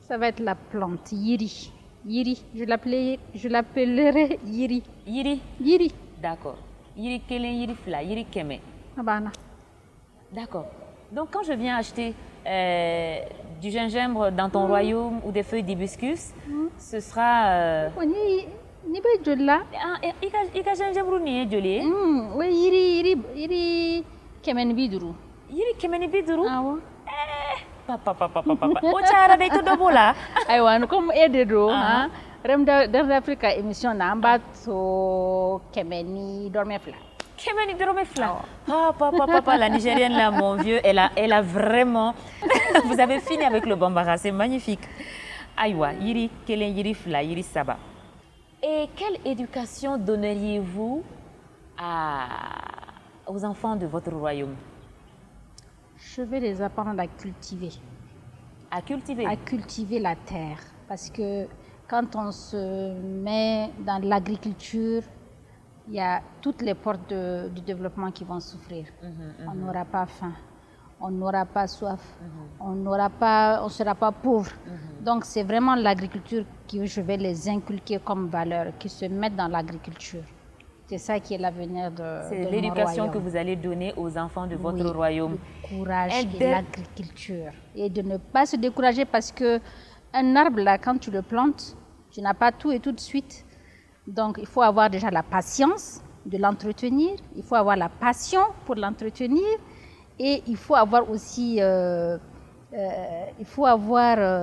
Ça va être la plante, yiri. Yiri, je l'appellerai yiri. Yiri? Yiri. D'accord. Yiri kele, yiri fla, yiri keme. Abana. D'accord. Donc quand je viens acheter du gingembre dans ton royaume ou des feuilles d'hibiscus, ce sera... Ni ba jolla. Ika gingembre ni joli. Oui, yiri kemen biduru. Yiri kemen biduru? Awa. Papa. O cara dai to dobola. Aywa, comme aider do, hein. Rem dans l'Afrique émission na amba to kemeni dorme fla. Kemeni dorme fla. Papa, la Nigérienne là, mon vieux, elle a vraiment. Vous avez fini avec le bambara, c'est magnifique. Aywa, yiri kelen yiri fla, yiri saba. Et quelle éducation donneriez-vous aux enfants de votre royaume? Je vais les apprendre à cultiver. À cultiver? À cultiver la terre. Parce que quand on se met dans l'agriculture, il y a toutes les portes du développement qui vont souffrir. On n'aura pas faim, on n'aura pas soif, on ne sera pas pauvre. Donc c'est vraiment l'agriculture que je vais les inculquer comme valeur, qui se mettent dans l'agriculture. C'est ça qui est l'avenir de mon royaume. C'est l'éducation que vous allez donner aux enfants de votre royaume. Le courage et l'agriculture. Et de ne pas se décourager parce qu'un arbre, là, quand tu le plantes, tu n'as pas tout et tout de suite. Donc, il faut avoir déjà la patience de l'entretenir. Il faut avoir la passion pour l'entretenir. Et il faut avoir aussi...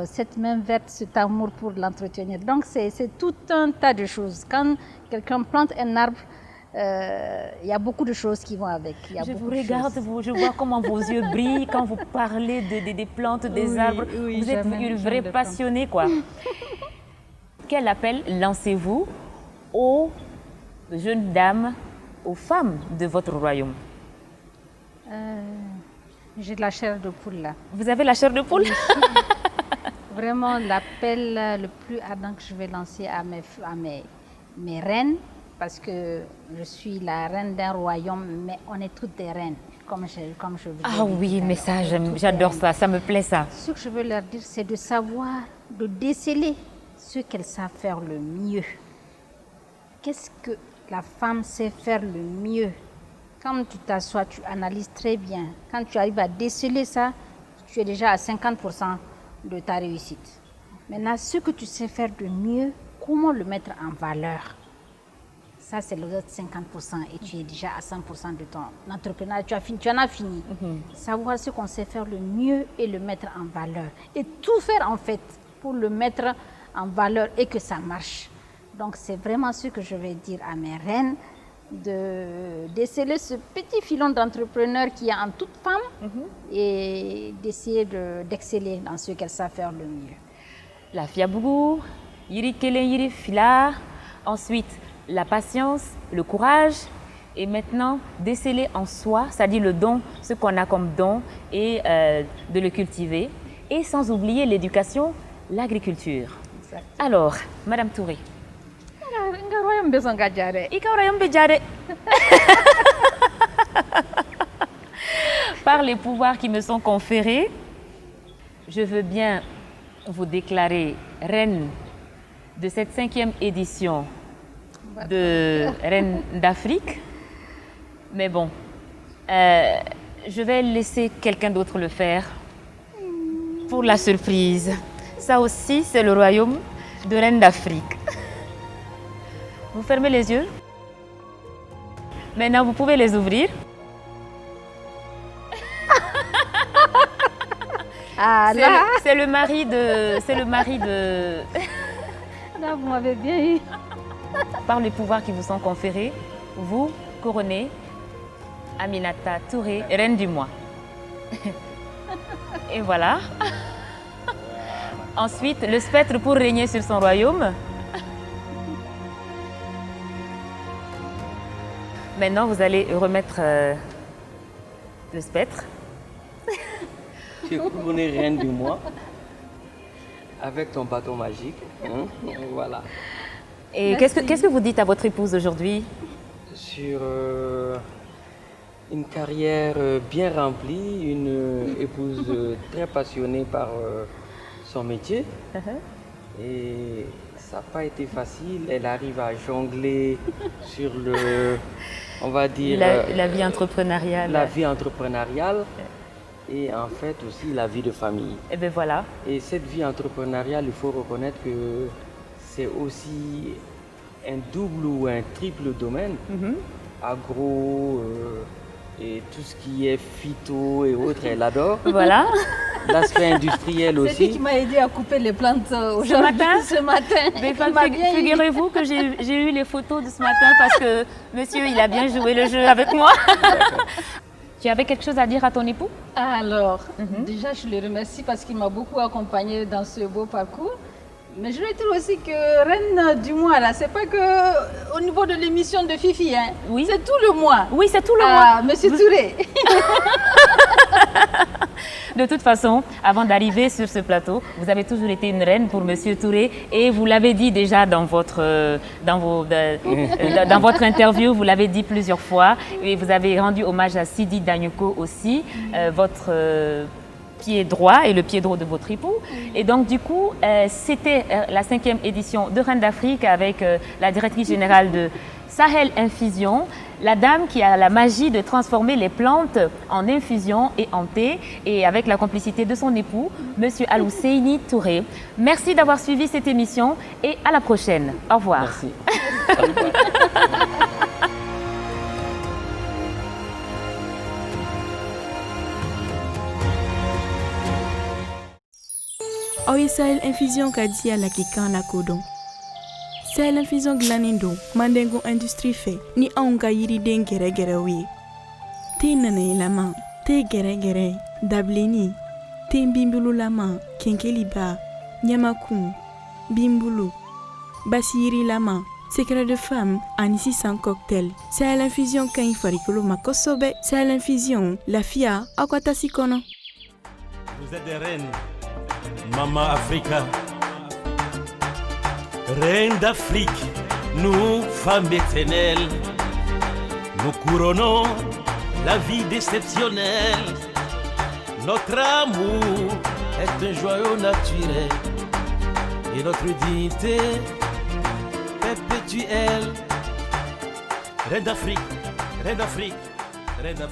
cette main verte, cet amour pour l'entretenir. Donc, c'est tout un tas de choses. Quand quelqu'un plante un arbre, il y a beaucoup de choses qui vont avec. Je vous regarde, je vois comment vos yeux brillent quand vous parlez des plantes, des arbres. Vous êtes une vraie passionnée, quoi. Quel appel lancez-vous aux jeunes dames, aux femmes de votre royaume? J'ai de la chair de poule là. Vous avez la chair de poule? Vraiment, l'appel le plus ardent que je vais lancer à mes reines, parce que je suis la reine d'un royaume, mais on est toutes des reines, comme je vous dis. Ah oui, mais ça, j'adore ça, ça me plaît ça. Ce que je veux leur dire, c'est de savoir, de déceler ce qu'elles savent faire le mieux. Qu'est-ce que la femme sait faire le mieux? Quand tu t'assois, tu analyses très bien. Quand tu arrives à déceler ça, tu es déjà à 50% de ta réussite. Maintenant, ce que tu sais faire de mieux, comment le mettre en valeur? Ça, c'est les autres 50% et tu es déjà à 100% de ton entrepreneuriat. Tu en as fini. Savoir ce qu'on sait faire le mieux et le mettre en valeur. Et tout faire, en fait, pour le mettre en valeur et que ça marche. Donc, c'est vraiment ce que je vais dire à mes reines, de déceler ce petit filon d'entrepreneur qui est en toute femme et d'essayer d'exceller dans ce qu'elles savent faire le mieux. La fiabougou, yiri kelen yiri fila, ensuite la patience, le courage et maintenant déceler en soi, c'est-à-dire le don, ce qu'on a comme don et de le cultiver et sans oublier l'éducation, l'agriculture. Alors, Madame Touré. Par les pouvoirs qui me sont conférés, je veux bien vous déclarer reine de cette 5e édition de Reine d'Afrique. Mais bon, je vais laisser quelqu'un d'autre le faire pour la surprise. Ça aussi, c'est le royaume de Reine d'Afrique. Vous fermez les yeux. Maintenant, vous pouvez les ouvrir. Ah là, c'est le mari de... Là, vous m'avez bien eu. Par les pouvoirs qui vous sont conférés, vous couronnez Aminata Touré, reine du mois. Et voilà. Ensuite, le spectre pour régner sur son royaume. Maintenant, vous allez remettre le spectre. Tu es couronnée reine du mois avec ton bâton magique. Hein? Voilà. Et qu'est-ce que vous dites à votre épouse aujourd'hui? Sur une carrière bien remplie, une épouse très passionnée par son métier. Et ça n'a pas été facile. Elle arrive à jongler sur le, on va dire... La vie entrepreneuriale. La vie entrepreneuriale. Et en fait aussi la vie de famille. Et bien voilà. Et cette vie entrepreneuriale, il faut reconnaître que c'est aussi un double ou un triple domaine. Agro et tout ce qui est phyto et autres, elle adore. Voilà. L'aspect industriel aussi. C'est lui qui m'a aidé à couper les plantes aujourd'hui, ce matin. Figurez-vous que j'ai eu les photos de ce matin parce que monsieur, il a bien joué le jeu avec moi. Tu avais quelque chose à dire à ton époux? Alors, déjà, je le remercie parce qu'il m'a beaucoup accompagnée dans ce beau parcours. Mais je lui dire aussi que reine du mois, là, c'est pas que au niveau de l'émission de Fifi, hein. Oui. C'est tout le mois. Oui, c'est tout le mois. Monsieur Touré. De toute façon, avant d'arriver sur ce plateau, vous avez toujours été une reine pour Monsieur Touré et vous l'avez dit déjà dans votre interview, vous l'avez dit plusieurs fois et vous avez rendu hommage à Sidi Danyoko aussi, votre pied droit et le pied droit de votre époux. Et donc du coup, c'était la 5e édition de Reine d'Afrique avec la directrice générale de Sahel Infusion, la dame qui a la magie de transformer les plantes en infusion et en thé, et avec la complicité de son époux, Monsieur Al-Husseini Touré. Merci d'avoir suivi cette émission et à la prochaine. Au revoir. Merci. Oye Sahel Infusion kadi ala kikan la kodon. Sahel Infusion glanindo mandengo industrie fait ni anka yiri den gere gere wi. Te nana lama, te gere gere, dableni, te bimbulu lama, kenkeliba, nyamakun, bimbulu, basiri lama, secret de femme, anissi sans cocktail. Sahel Infusion kan farikolo makosobe. Sahel Infusion, la fia akwatasi kono. Vous êtes des reines. Maman Africa, reine d'Afrique, nous femmes éternelles, nous couronnons la vie déceptionnelle. Notre amour est un joyau naturel et notre dignité perpétuelle. Reine d'Afrique, reine d'Afrique, reine d'Afrique.